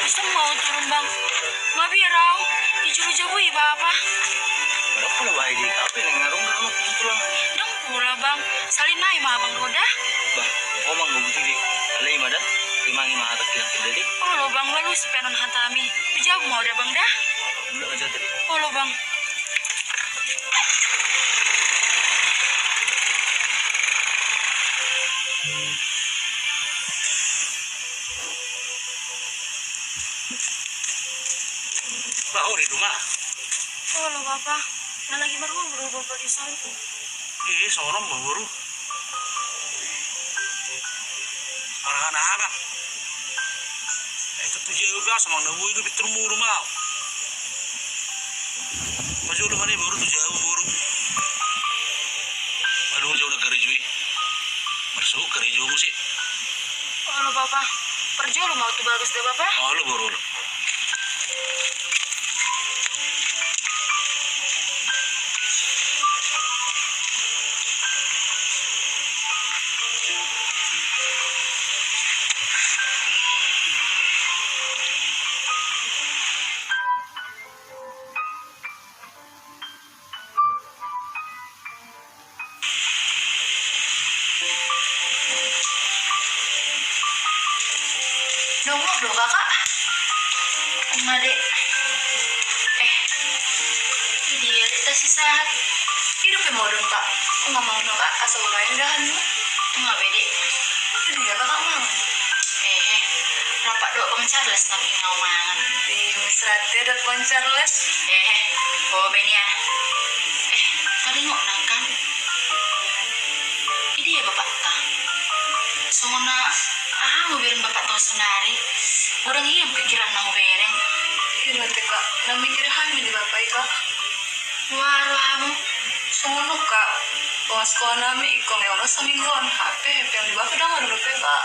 Gusto mau turun bang. Mabiraw. Ijuru-jabu iba apa? Wala pala bahay dik. Apa yang ngarong na ano kutulang. Dong pula bang. Salin na ima bang roda. Bah, omang gue putih dik. Alay mah dah. Rimangi mah hatak kilang kita dik. Oh lo bang walu si penon hatami. Bijak mau dah bang dah. Mula aja tadi. Oh lo bang. Baho di rumah. Oh lo bapak. Nah lagi baru bapak di sana. Iya, seorang berburu. Orang anak. Itu tuh juga sama nabu itu bitrumu rumah. Maju lu mana baru tuh jauh buru. Aduh jauh nak kerja. Masuk kerja sih. Bapak. Perju lu mau tuh bagus deh Bapak. Oh, lu buru lu. Nunggu dong kakak. Sama dek. Ini ya dek kasih sehat. Hidup yang mau dong kak. Aku nggak mau dong kak. Asal lain dahan. Nggak bede. Ini ya kakak mau. Rapat dok Bang Charles nanti ngau mangan. Mesrate dok Bang Charles. Bawa beni ya. Tadi ngok nakam. Ini ya bapak kak. Sona mau biarin bapak tahu sendiri. Orang iya pikiran nang bereng. Iya nanti kak. Nang mikir hamil di bapak kak. Waru kamu. Sono kak. Bos sekolah nami ikong yang orang semingguan. HP yang di bapak dah ada lupa kak.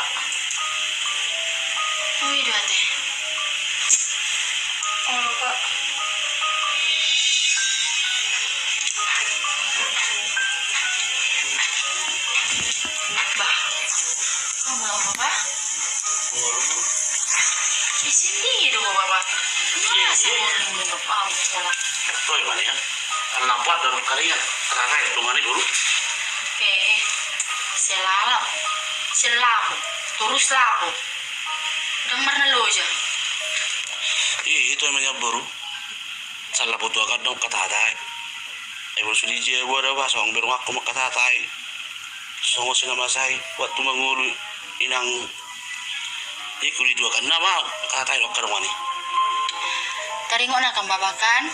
Wih dua teh. Oh kak. Bah. Kamu mau apa? Di sini dulu bapak. Mana sih mau bapak salah? Tuh mana ya? Nampak dalam kalian. Karena itu mana dulu? Selapu, terus lapu. Dengar nalo aja. Itu namanya buru. Salah butuh akan dong kata hatai. Ibu sudah je buat apa? Song berumah aku mak kata hatai. Song sing masai waktu mengulu inang. Iku di dua kan nama kata hatai lokar wani. Tadi ngok nakam babakan.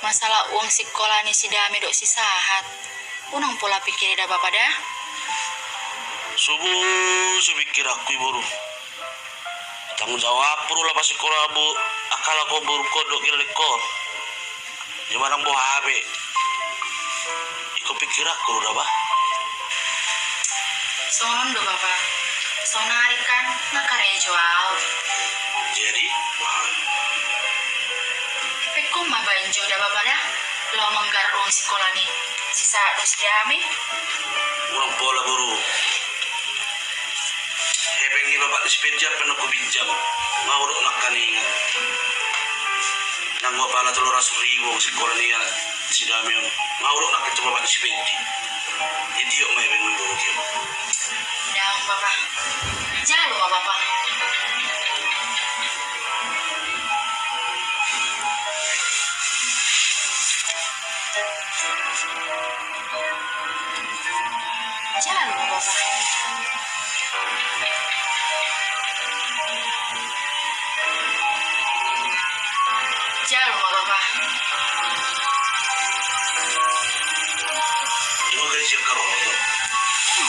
Masalah uang sekolah ni si dami dok si sahat. Unang pola pikir dah bapak dah. Subuh sepikir aku buru. Tanggung jawab perlu lah pas sekolah bu. Akal aku buru kodok kira dekor. Gimana bu habe? Ikut pikir aku udah bah. Sonon do bapak. Sonari kan nakarejo out. Jadi, Peko mah banjo dah bapak dah. Lo manggar uang sekolah ni. Sisa dos dami. orang pola buru. Pengen bapak di sepeda penuh kubinjam. Mau dok nak kaningan. Nang bapak lah 300.000 sekolah ni si Damion. Mau dok nak kecil bapak di sepeda. Jadi yuk mai pengen buru dia. Dah bapak. Jangan lupa bapak. Jangan lupa bapak. Jangan lupa bapak. Cuma gaji karo tu.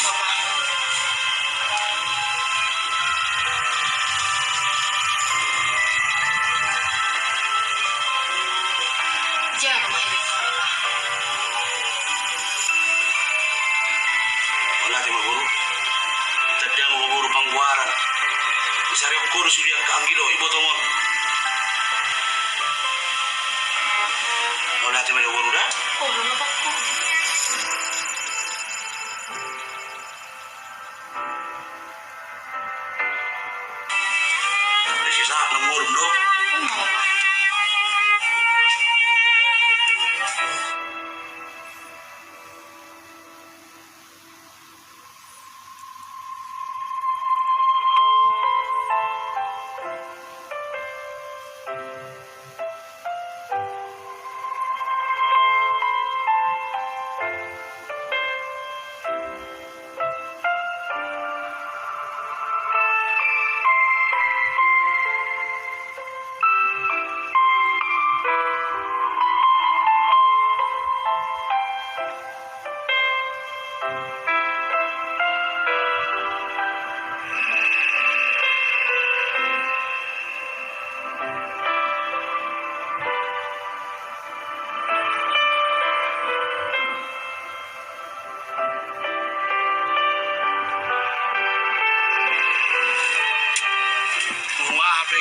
Bapak. Jangan lupa hidup bapak. Wala ti maguru. Tadya mo maguru pangguaran. Isari ko kurus uli ang kaangilo ibo to mo. Wala ti maguru dah. Oh, lupa bapak. Desi saat nomor do. Bapak.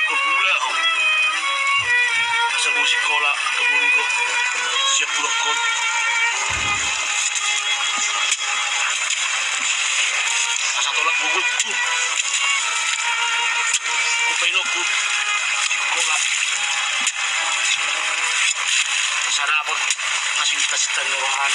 ikut pula kau. Masa musik kolak kebun kau. Siap pula kau. Masa tolak gugut ku. Kupainokku. Kolak. Masa dapat ngasih kasih tanyorohan.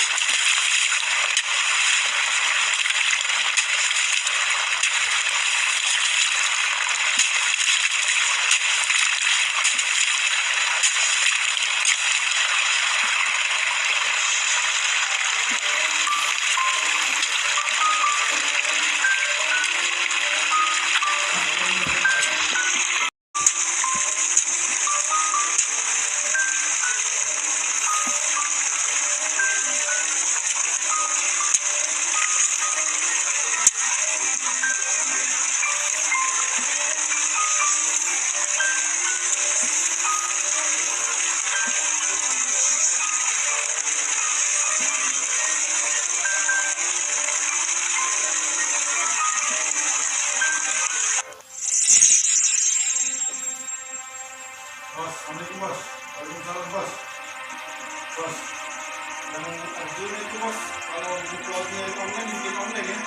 Bos, Assalamualaikum bos. Waalaikumsalam bos. Bos, yang artinya itu bos, kalau buku lautnya online, bikin online ya.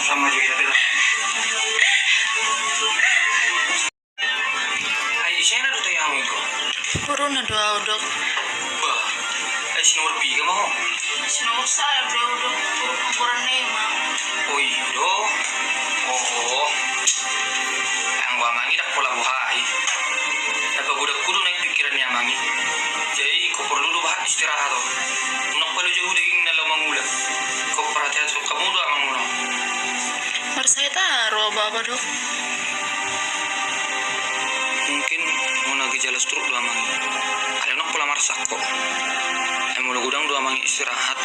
Sama juga kita. Ay, siya na dito yung ko. Puro na daw, Dok. Ba, ay sinurbiga mo. Sinawag sa bro, Dok. Puro kuburan na yung mga. Uy, do. Oo. Ang wamangi dak pula buhay. Nagpabudak ko doon ay pikiran niya mangi. Jadi, ko perlu do bahat istirahat do. Unak pala jauh daging nalamang ulam. Ko perhatian so kamu do amang ulam. Marsaya taro, Baba, Dok. Mungkin mau gejala stroke do amang. Ada unak pula marsak kok. Ay mula gudang do amang istirahat.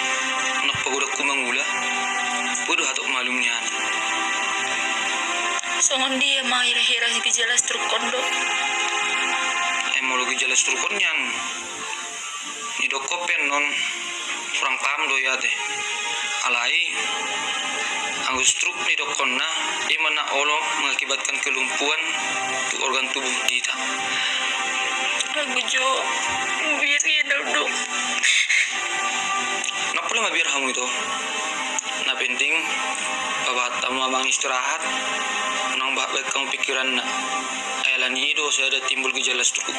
Unak pagudak ko mangula. Waduh hatok malum niyan. So, hindi mga hira-hira si gejala stroke kondo. Emologi gejala stroke niyan. Ni dokopen non kurang paham do ya teh. Alai Anggus stroke ni dokonna di mana Allah mengakibatkan kelumpuhan untuk organ tubuh kita. Aku jo biar dia duduk. Nak boleh biar kamu itu. Nah penting bapak tamu abang istirahat. Nang baik kamu pikiran nak. Ayalani itu saya ada timbul gejala stroke.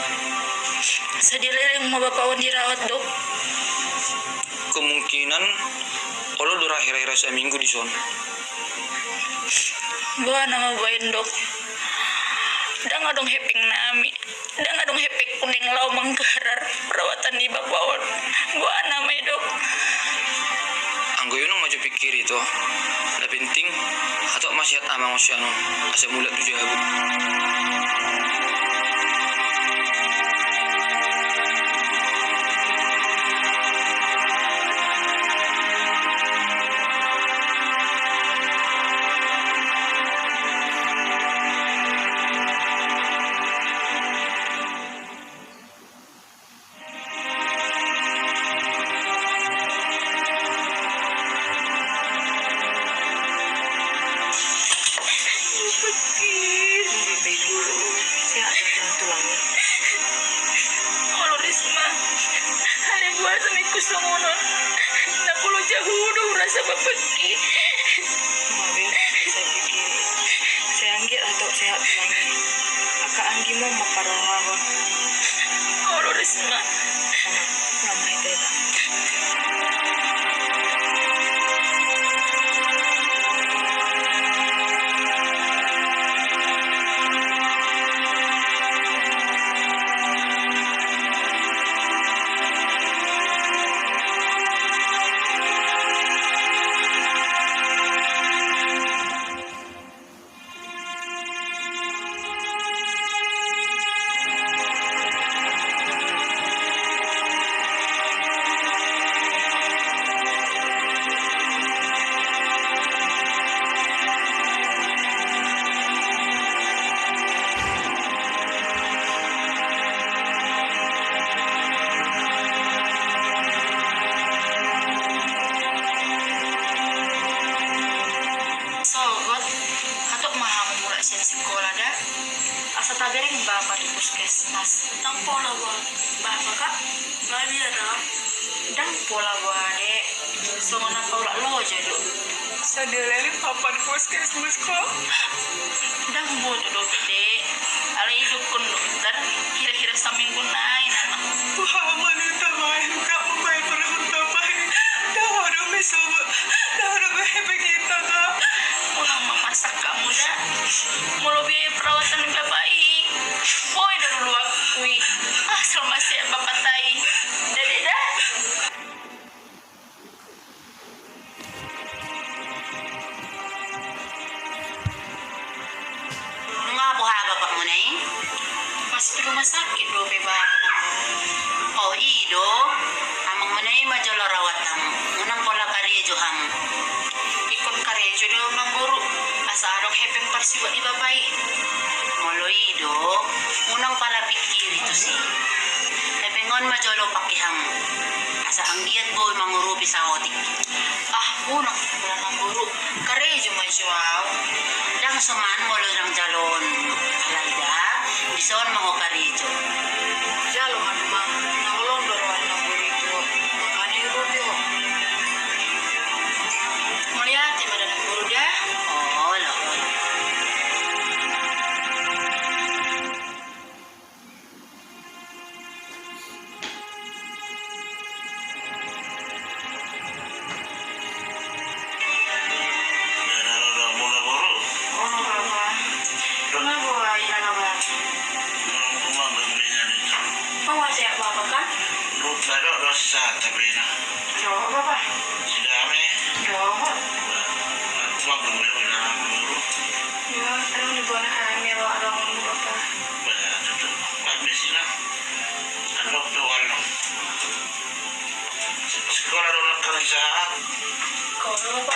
Sedih leleng mau bapak dirawat dok. Kemungkinan Allah durah akhir-akhir seminggu di son. Gua nama bayin dok. Dan ngadong heping nami. Dan ngadong heping kuning lau manggarar perawatan di bapak. Gua nama dok. Anggo yun ang maju pikir itu. Ada penting atau masih amang usiano asa mulat tujuh abu. Kalau Risma, hari gua semiku semonon. Nak pulau jauh dong rasa bapeki. Mabel, saya pikir saya anggit atau sehat lagi. Akak anggi mau maparong Kalau Risma, lama itu. Sogot, atok maham mula siya sekolah dah. Asa tabereng bapak di puskesmas. Tang pola buat bapak kak. Babi ada. Dang pola buat dek. So mana pola lo jadi. sedih leleng papa di puskesmas kok. Dang buat dok dek. Ala hidup kun dokter. Kira-kira seminggu naik anak. Pahaman itu main kak main pernah berbapak. Dah ada misoba, dah ada bebek kita kak. Ulang memasak kamu dah. Mulu biaya perawatan yang baik. Boy dah dulu akui. Asal masih bapak tai. Dedek dah. Nga buha bapak mo na eh? Masih di rumah sakit do bebas. Oh ido, amang mo na eh majalo rawat hamu. Unang pola karejo hamu. Ikon karejo do nang guru. Asa arong hepeng parsiwa di babai. Molo ido, unang pala pikir itu sih. Tepengon majalo paki hamu. Asa ang giat boy mangurupi sa hotik. Ah, unang bulan nang guru. Karejo majuaw. Dang suman molo ng jalon. Alayda, bison mga karejo. Jalo man ma. Naulong doron nang guru itu. Makanya itu dio. Melihat tiba nang guru dah. Oh, lo. Oh, apa? Kenapa buat ina nama? Oh, masih apa kan? Jawab apa? Jawab. Ya, ada di bawah kami orang apa? Sekolah doang kerja. Kau apa?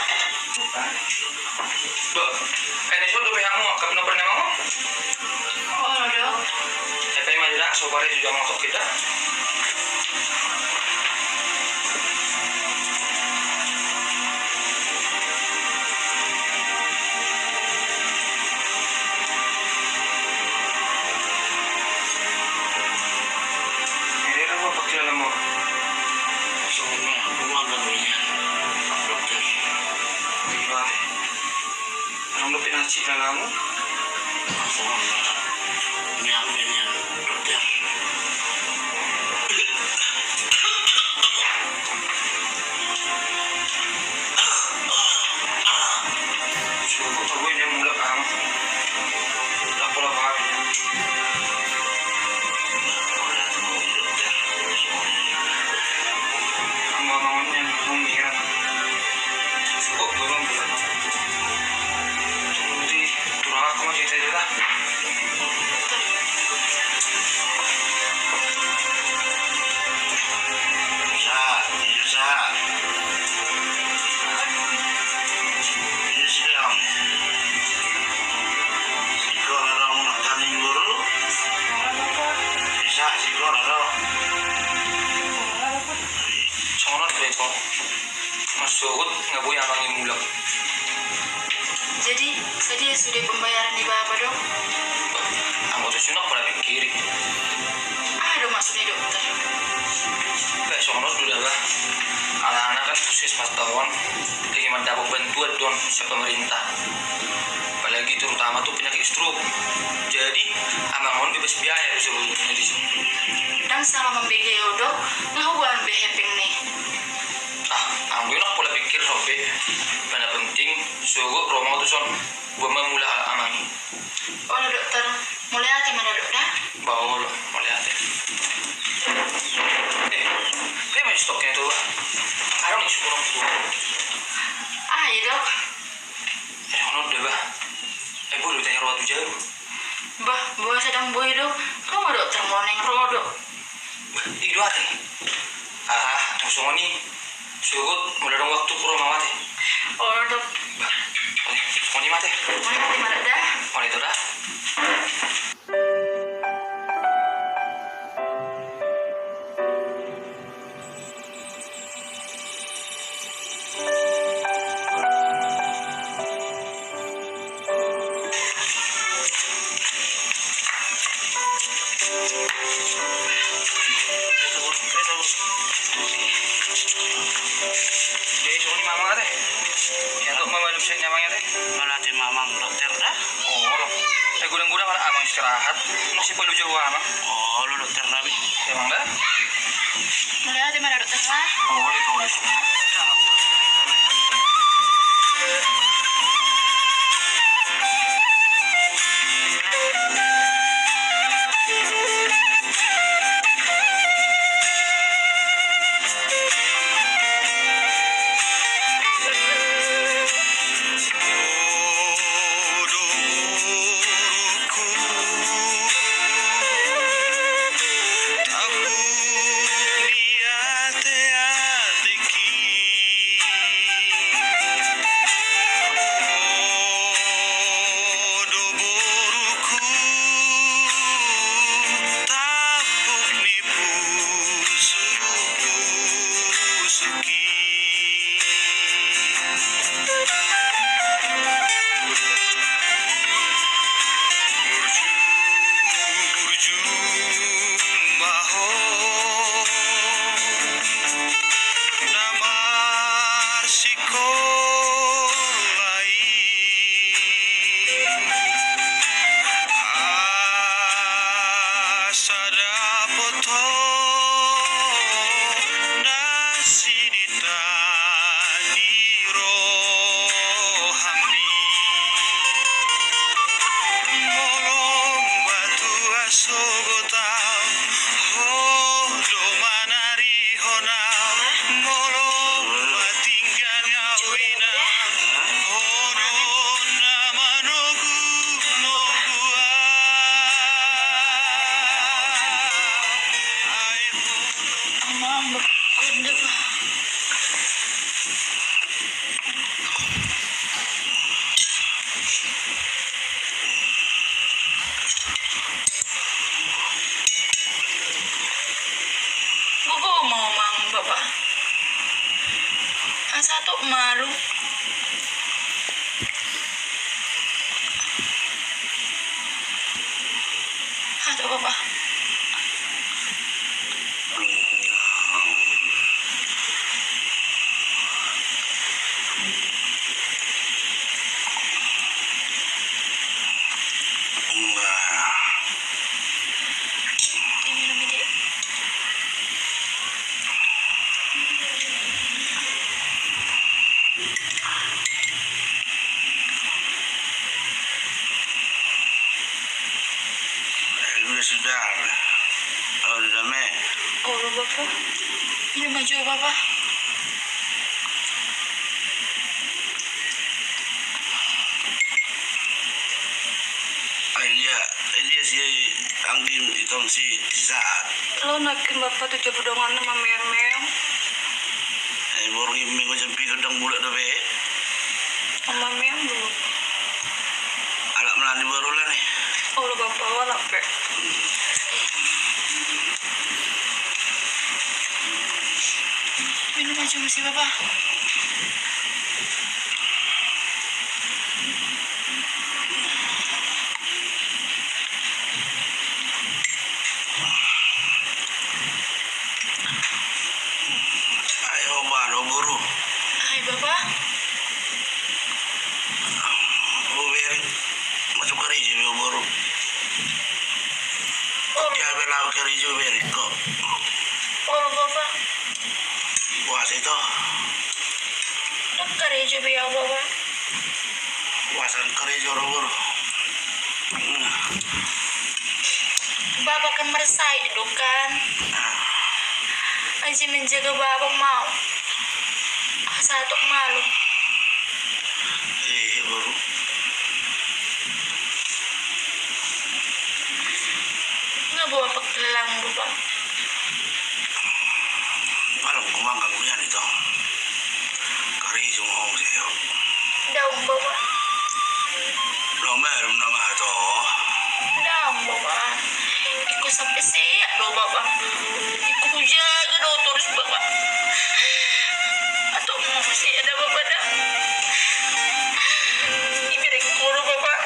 Ba, ini so do hamu kap no pernah mau? Oh, dok. Tapi majda sobare juga mau kita. Ini ambilnya dokter. Suruh terbuai dia mulak am. Tak pola bahar. Ang mga niya nung mira. Kok belum bulan. Tunggu turun aku mau cerita dia lah. Sonot beko. Mas Sugut nggak boleh abang yang mulak. Jadi tadi sudah pembayaran di Bapak dok? Anggota sunak pada pikir. Ada maksudnya dokter. Besok udah bah. Anak-anak kan puskesmas tawon lagi mendapat bantuan don si pemerintah. Apalagi terutama tuh penyakit stroke. Jadi abang bebas biaya disebutnya di sini. Dan selama BGO dok, ngawan behepeng nih. Ambil nak pola pikir sobe. Mana penting suruh Roma tu son. Bama mula amani. Oh dokter, mulai hati mana dok dah? Bawa lo mulai hati. Dia masih stoknya tu. Arang isu kurang tu. Iya dok. Honor deh bah. Boleh tanya rawat jauh. Bah, bawa sedang boy dok. Kamu dokter mau neng rodok. Idu hati. Musuh ni. Sugut mulai dong waktu kurang mati. Oh dok, Mau ni mati. mulai hati mana dah? Mau itu dah. Jadi suruh ni mama teh. Yang tu mama ada bisa nyamanya teh. Melatih mamang dokter dah. Oh, gudang-gudang kan abang istirahat. Masih perlu jauh abang. Oh, lu dokter Nabi. Emang dah? Mulai hati mana dokter lah? Boleh, boleh. Satu malu. Ada apa? sudah. Oh, sudah, Me. Allah Bapak. Ini baju Bapak. Dia si Angin itong si Saat. Lo nakin Bapak tuh coba dongan sama meong. Baru minggu sampai gedang bulat dah, Be. Sama meong dulu. Anak melani baru lah nih. Allah Bapak walak Pe. Minum aja masih Bapak. Ayo, Bano, Guru. Hai Bapak. Oh, Beri. Masuk ke Riju, Guru. Ya, belau ke Riju, Beri. Kok. Allah Bapak. Puasa itu. Dekat aja biar Bapak. Puasa ke Riju, Guru. Bapak kan meresai dong kan. Aji menjaga Bapak mau. Satu malu. Guru. Nggak bawa pekelang Bapak. Malam kumanggang ko yan ito. Karijo mo ako sa'yo. Daun Bapak. Lo, meron na nga ito. Daun Bapak. Iko sampai siap loh Bapak. Iko jaga do terus Bapak. Atau masih ada Bapak dah. Ibirek kulo Bapak.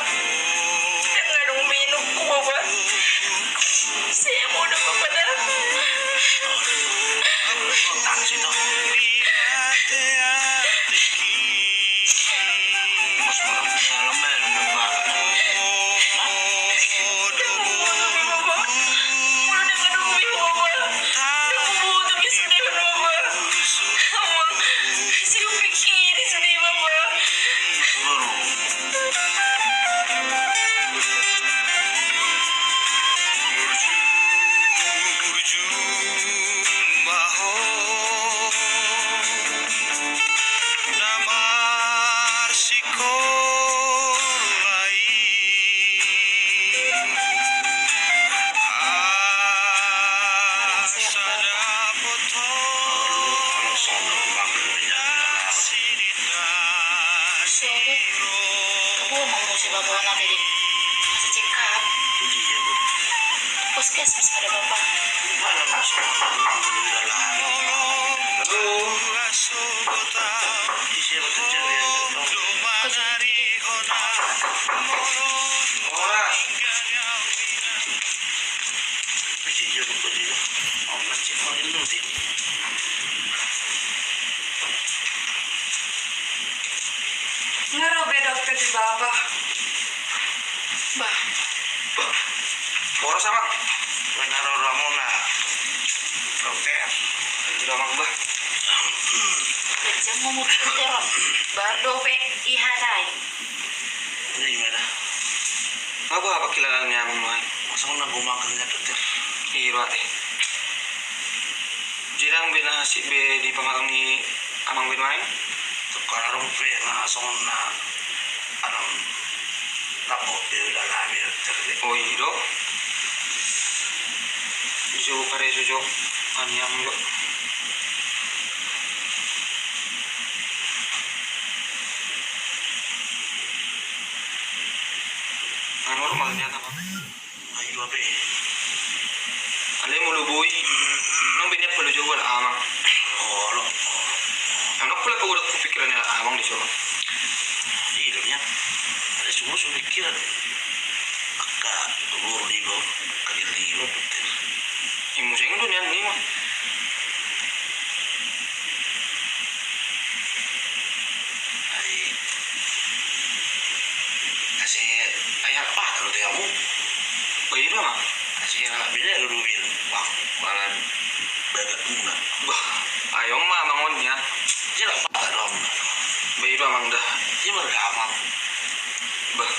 Dan ngadong minum ku Bapak. Saya mau dah Bapak dah. Tangis ito. Mas marang dalam meron na ba? Puskesmas pada Bapak. Ngerobe dokter di Bapak. Bah. Boros abang. Benar orang mona. Dokter. Tidak mang bah. Kejam mau teron. Bardope ihadai. Ini gimana? Apa kilalannya amang bah? Masa ko nagumagangnya dokter? Iro ate. Jirang binahasi be di pangalang ni amang binwain. Sekarang pe ngasong na anong nabok dia udah lami dokter. Oh iro. Jo kare jo ani amang jo. Normalnya apa? Ayo apa? Ale mulubui. Nang binya perlu jual amang. Oh lo. Anak pula pun udah kepikirannya amang di sana. Iya nya. Ada semua pikiran. Maka guru di bawah kagil di bawah dokter. Imu saya dunia ni mah. Ay. Kasi ayah apa kalau dia kamu? Bayi mah. Kasi anak bila dulu bil. Wah, malam bagat bunga. Bah, ayo mah mangonnya. Dia apa dong? Bayi mang dah. Dia mergamam. Bah,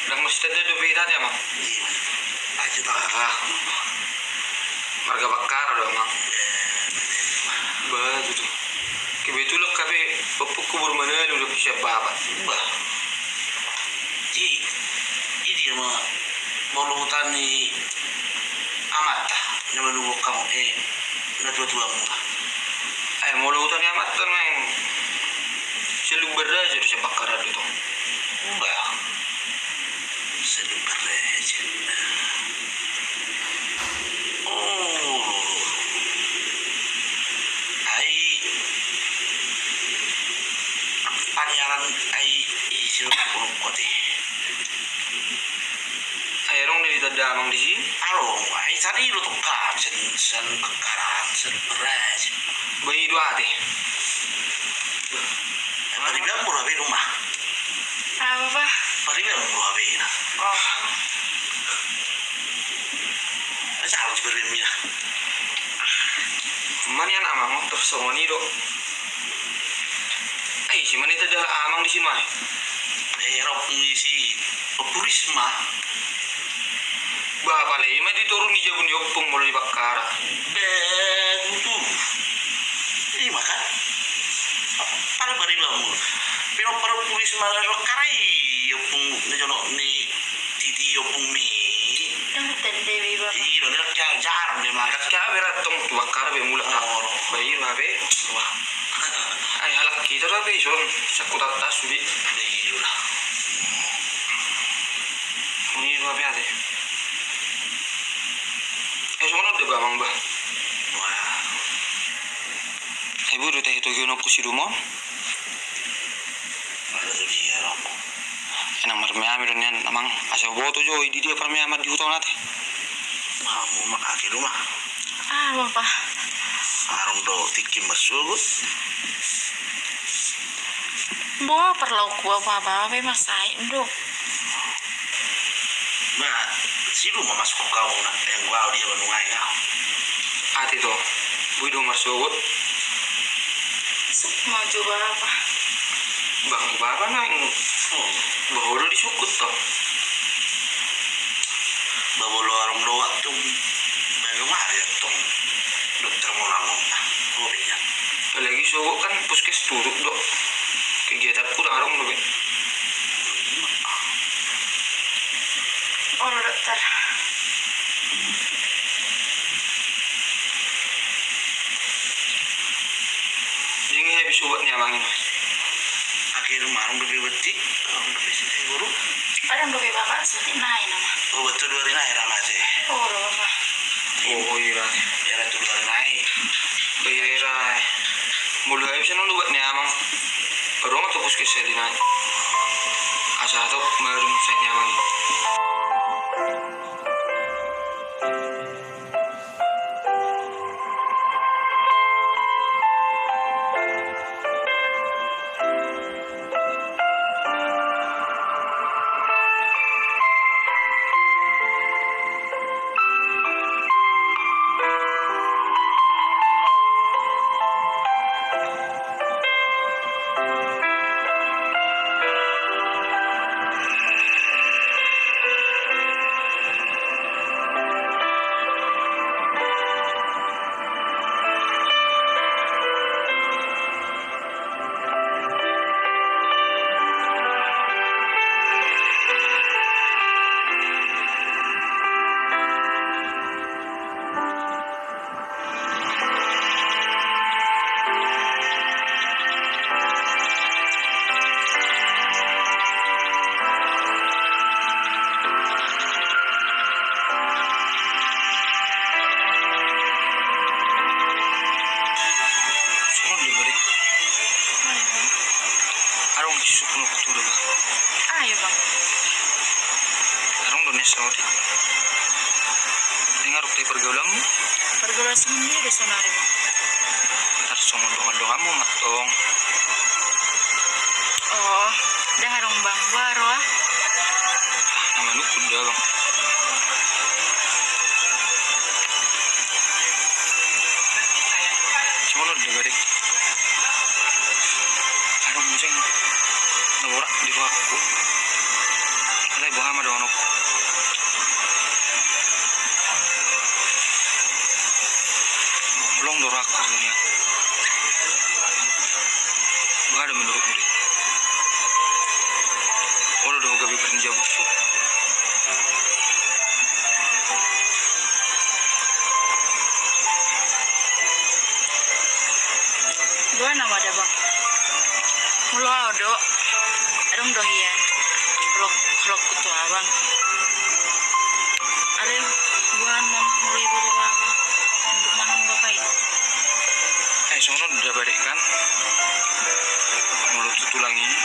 dah mesti ada beda dia mah. Iya. Ay aja dah. Marga bakar dong mang. Bah tuh. Kebetulan kabe pupuk kubur mana udah bisa babat. Bah. Ini dia mau luhutan ni amat dah. Nama lu kamu na tua-tua mo. Ay mau luhutan yang amat tuh mang. Selumber aja tuh siapa bakar itu. Bah. Selubar aja. Panyaran ai isiro kote. Ay rong dari tadi amang di sini. Arong ai tadi lu tuh kan sen bakaran sen beras. Bayi dua hati. Mari bilang murah be rumah. Apa Pak? Mari bilang murah be na. Oh, Asal diberi mina. Mana yang amang terus songoni do. Ay si mana tadi amang di sini mah. Rok ngisi purisma. Bapak le, ima diturun di jabun yopung mulai dibakar. Betul. Ini makan. Para bari bamu. Pero para purisma rok karai yopung ne jono ni titi yopung mi. yang Dewi Bapak. Iya, bener jarang deh makan. Kaya berat tong bakar be mulak na. Bayi mah be. Wah, Ay halak kita lah be son. Sakut atas subi. iya lah. Ini dua be ate. Sono de bamang ba. Wah, Ibu udah itu gino kusi rumah. ada tuh dia rok. Enang marme amir nian namang asa boto jo di dia parme amat di hutan nate. Mau makaki rumah. Ah, Bapak. Arong do tikim masugut. Bawa perlu kuah Bapak, masain dong. Nah, si rumah masuk kau nak yang gua dia menungai kau. Ate to. Bui do marsogot. Mau coba apa? Bang baba nang bahoro disukut to. Babolo arong do waktu bagaimana ya tong dokter orang oh banyak. Lagi sogo kan puskes turut do. Kegiatan kurang arong do. Oh, dokter. Jingi habis obat ni amangin. Akhir marung lebih beti, lebih sedih buru. Orang lebih Bapak sedih naik nama. Oh betul 2 hari naik ramah sih. Oh, Bapak. Oh iya. Ya itu 2 hari naik. Bayera. Mulu habis nang obat ni amang. Orang atau puskes selina. Asa atau marum set ni amang. Ayo Bang. Arong do nesori. Dengar ukti pergaulanmu. Pergaulan sendiri sonari Bang. Tar songon dongan-dongamu matong. Oh, dah harong Bang baru ah. Nama lu kuda bang. Cuma lu udah gadik. Arong museng. Naborak di ruangku. Alay buha ma doon ako. aku dunia. Bagaimana menurutmu deh? Orang udah gak kerja buku. Gua nama ada bang. Mulu ada. Adong dohian. Kalau kutu abang. Ada buan mulai bawa untuk mana ngapain? Sono udah balik kan? Mulut tulang ini.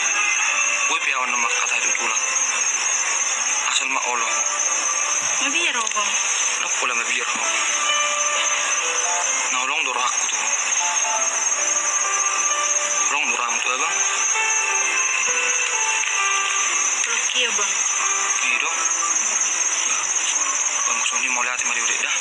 Gue piawan nama kata itu tulang. Asal mak olo. Mabiar bang. Nak pula mabiar ho. Nah olong dorah aku tuh. Olong dorah tuh abang. Iya bang. Iya dong. Bang Sony mau lihat mari udah dah.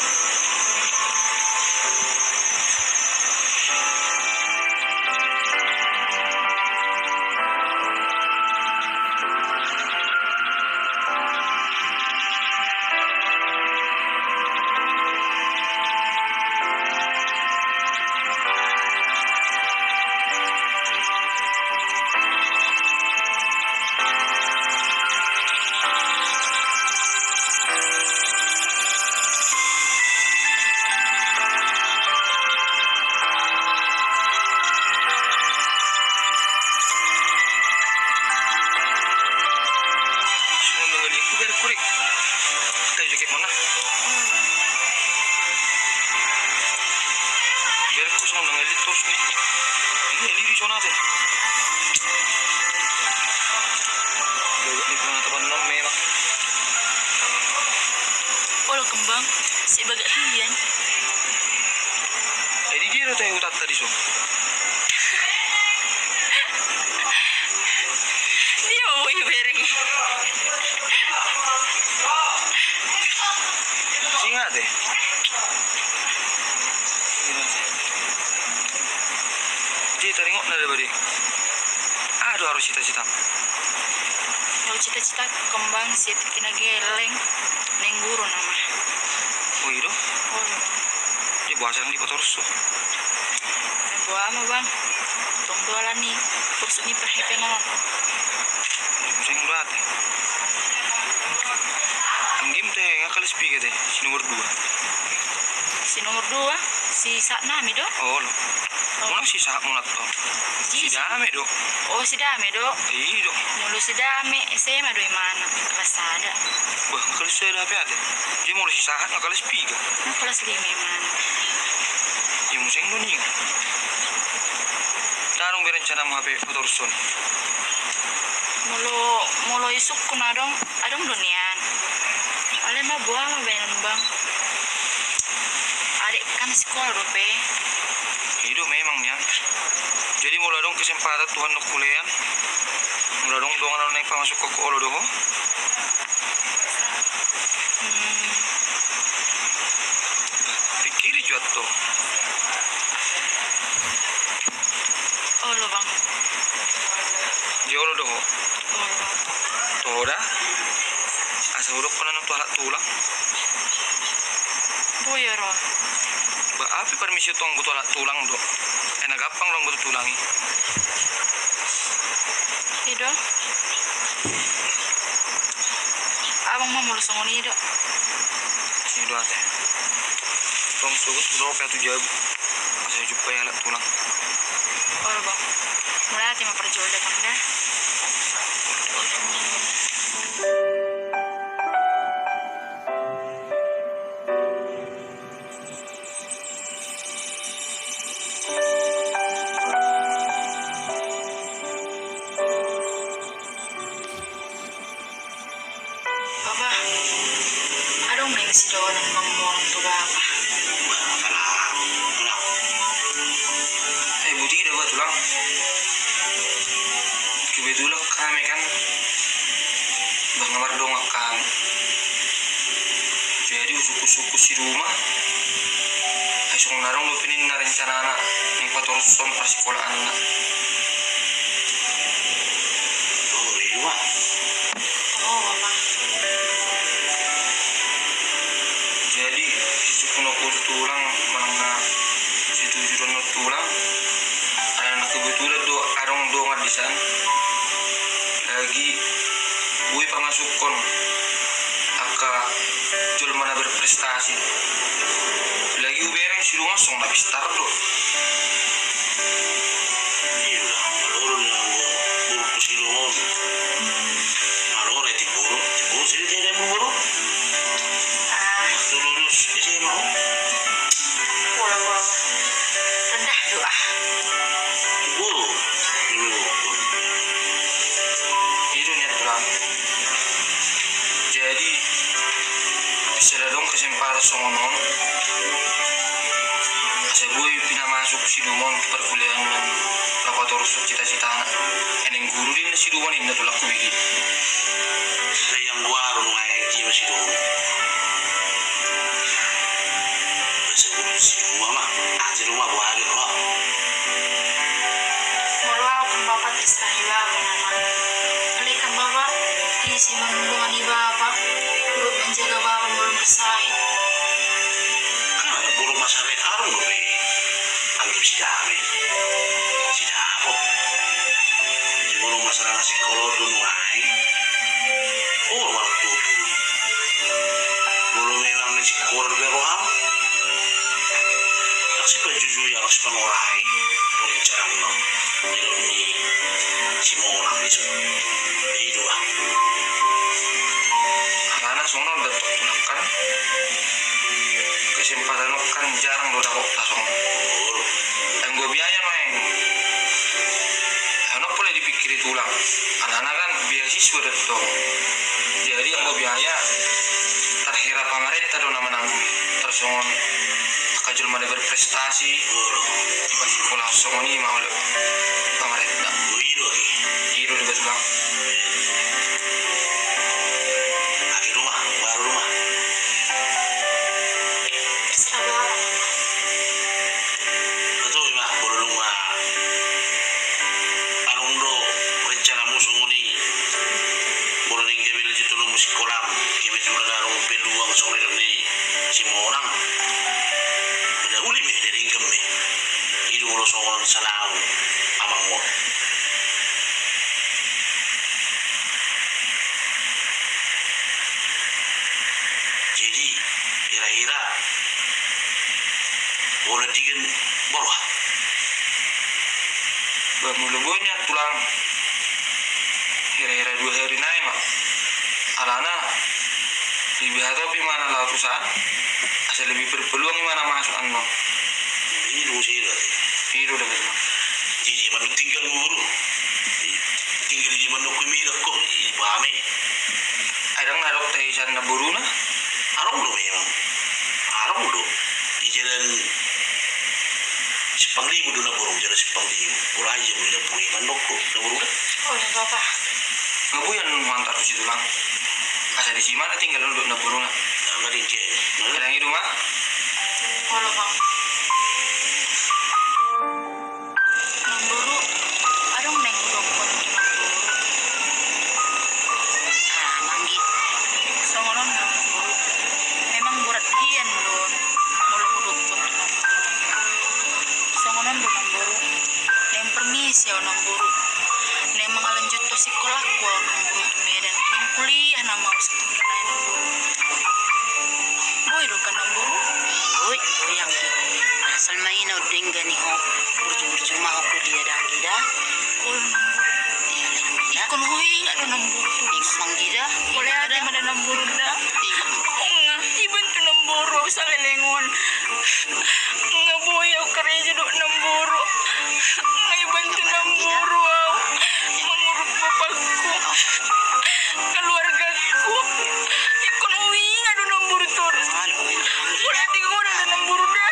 Kalau kembang si bagak hian. Jadi dia udah tahu tak tadi so. Dia mau ibereng. Singa deh. Jadi teringot nada beri. Aduh harus cita-cita. Kalau cita-cita kembang si kena geleng neng guru nama. Oh iya dong. Oh bang. Dia bahasa yang di kota rusuh. Buah ama bang. Tong doalan nih. Kursus nih perhepe non. Saya ngeliat. Anggim teh ngakal speaker teh si nomor 2. Si nomor 2 si Saknami do. Oh lo. Mana si sak munat to? Si dame do. Oh si Dame do. Iya do. Mulu si Dame SMA do mana? Kelas ada. Wah kalau saya dah apa ada? Dia mau si sahat ngakal speaker. Nah kelas 5 mana? Ya museng do nih. Tarung berencana mau HP motor son. Mulu isuk kuna adong dunian. Ale mah buah mah benan bang. Adik kan sekolah rupe. Hidup memangnya. Jadi mulai dong kesempatan Tuhan untuk kuliah. Mulai dong dongan naik masuk ke olo doh. Pikir jatuh. Oh lo bang. Di olo doh. Oh lo bang. Tuh dah. Asal udah pernah nonton alat tulang. Boya roh. Api permisi tong butuh alat tulang do. Enak gampang dong butuh tulangi. Ido. Abang mau mulu songoni ido. Ido ate. Tong sugut drop ya 7 jago. Masih jumpa ya alat tulang. Oh lo bang. Mulai hati mau perjodoh bang dah. Si doan bang morong tu apa? Budi dah buat tulang. Kebetulan kami kan bang ngamar dong akan. Jadi suku-suku si rumah. Esok narong lu pinin na rencana anak yang patoruson persikola anak. Oh iya. Oh apa? Jadi si suku nokur tulang mana setuju tulang anak kebetulan arong dongat di sana lagi gue pamasukon aka jul mana berprestasi lagi ubereng si rumah song na pistar do Iya lah, kalau orang yang buruk ke silungon, kalau orang yang buruk sini tidak mau buruk. Waktu lulus SMA, Pulang-pulang. Rendah doa. buruk, ini buruk. itu niat tulang jadi bisa dong kesempatan songonon asa gue pindah masuk si dumon perkuliahan dan laboratorium cita-cita eneng guru din si dumon ini tuh laku bikin Saya yang gua harus ngaji masih dulu. Bisa buruk si rumah mah, aja rumah gua ada kok. Mula ako bapak testa iba ako naman. Balikan bapak, isi menulungan iba apa. Turut menjaga bapak belum bersaing. Kan ada buruk masalah arung loh be. Anggap si dame, si dapo. Jadi buruk masalah nasi kolor dulu naik. Oh malah kubur. Belum memang nasi kolor beroham. Nasi baju yang harus pengorai. Boleh cara dong. Jadi si mau orang itu. Ini dua. karena sono udah tunakan kesempatan lo kan jarang lo dapat langsung dan gue biaya main anak boleh dipikir tulang anak-anak kan beasiswa dong jadi yang gue biaya terhira pamareta do nama nanggung tersongon kajul mana berprestasi tiba sekolah songon ini mau pamareta itu udah tulang Lagi rumah, baru rumah. Terserah bapak naman. Betul mak, baru rumah. Arung do rencana musuh ini. Baru nih kami lagi tulung musik kolam. Kami sudah darung peluang sore ini. Si orang. Pada uli meh dari kami. Itu kalau soal salah abang mo. Jadi kira-kira boleh digen borah. Mulu-mulunya tulang kira-kira 2 hari naik mak alana lebih hatopi mana lautusan asal lebih berpeluang mana masuk anu Ini dulu sih berarti. itu udah betul Jadi mana tinggal guru. Tinggal di mana kumirak kok. Ini bame. ada ngarok tehisan na buruna Arong do memang. Arong do. Di jalan Sepanglimu do na burung jalan Sepanglimu. Mulai jam na burung mandok kok na burung. Oleh bapak. ngebuyan mantap si tulang asal di sini mana tinggal duduk na buruna Nah, nggak dingke. kadang itu mah Oleh bang. Namburu. Adong neng dokon tu namburu. manggit Songonon namburu. Memang berat hian don. Mula huduk tu namburu. Songonon do namburu. Neng permisi ya namburu. Neng mengalanjut tu sekolah ku namburu tu Medan. Neng kuliah nama satu kena namburu. Boy do kan namburu. Uy, yang asal main o dinggan ni ho burju-burju mah ho kuliah dan gida Kul namburu. dia lang gida Ikon hui nga do namburu tu. ning mang gida Boleh ada mana namburu da. Nga, iban tu namburu sa kilingon. Nga boyaw kareja do namburu. Nga iban tu namburu aw. Manguruk bapagku. Keluarga ko. Ikon hui nga do namburu tu. halo mang Wala gida di ko na namburu da.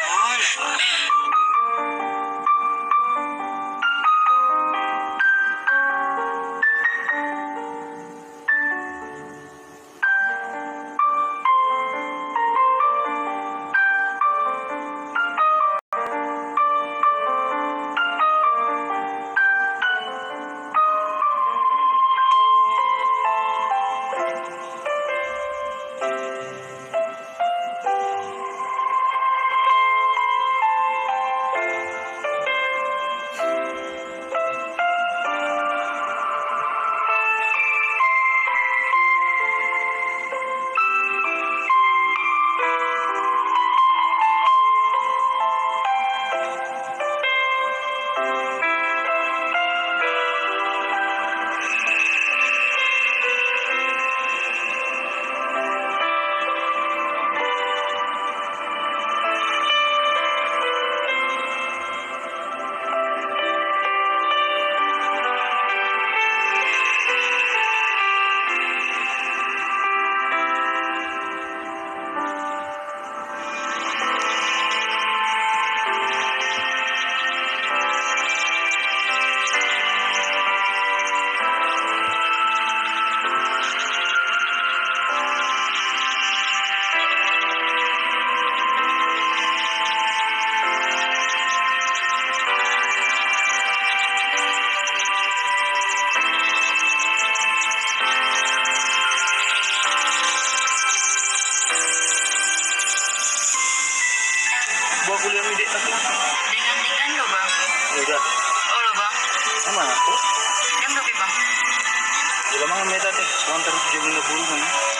Digantikan lo bang. Udah. Oh lo bang. Sama aku. Jam berapa bang? Udah mang meta teh. Sekarang terus 70 kan.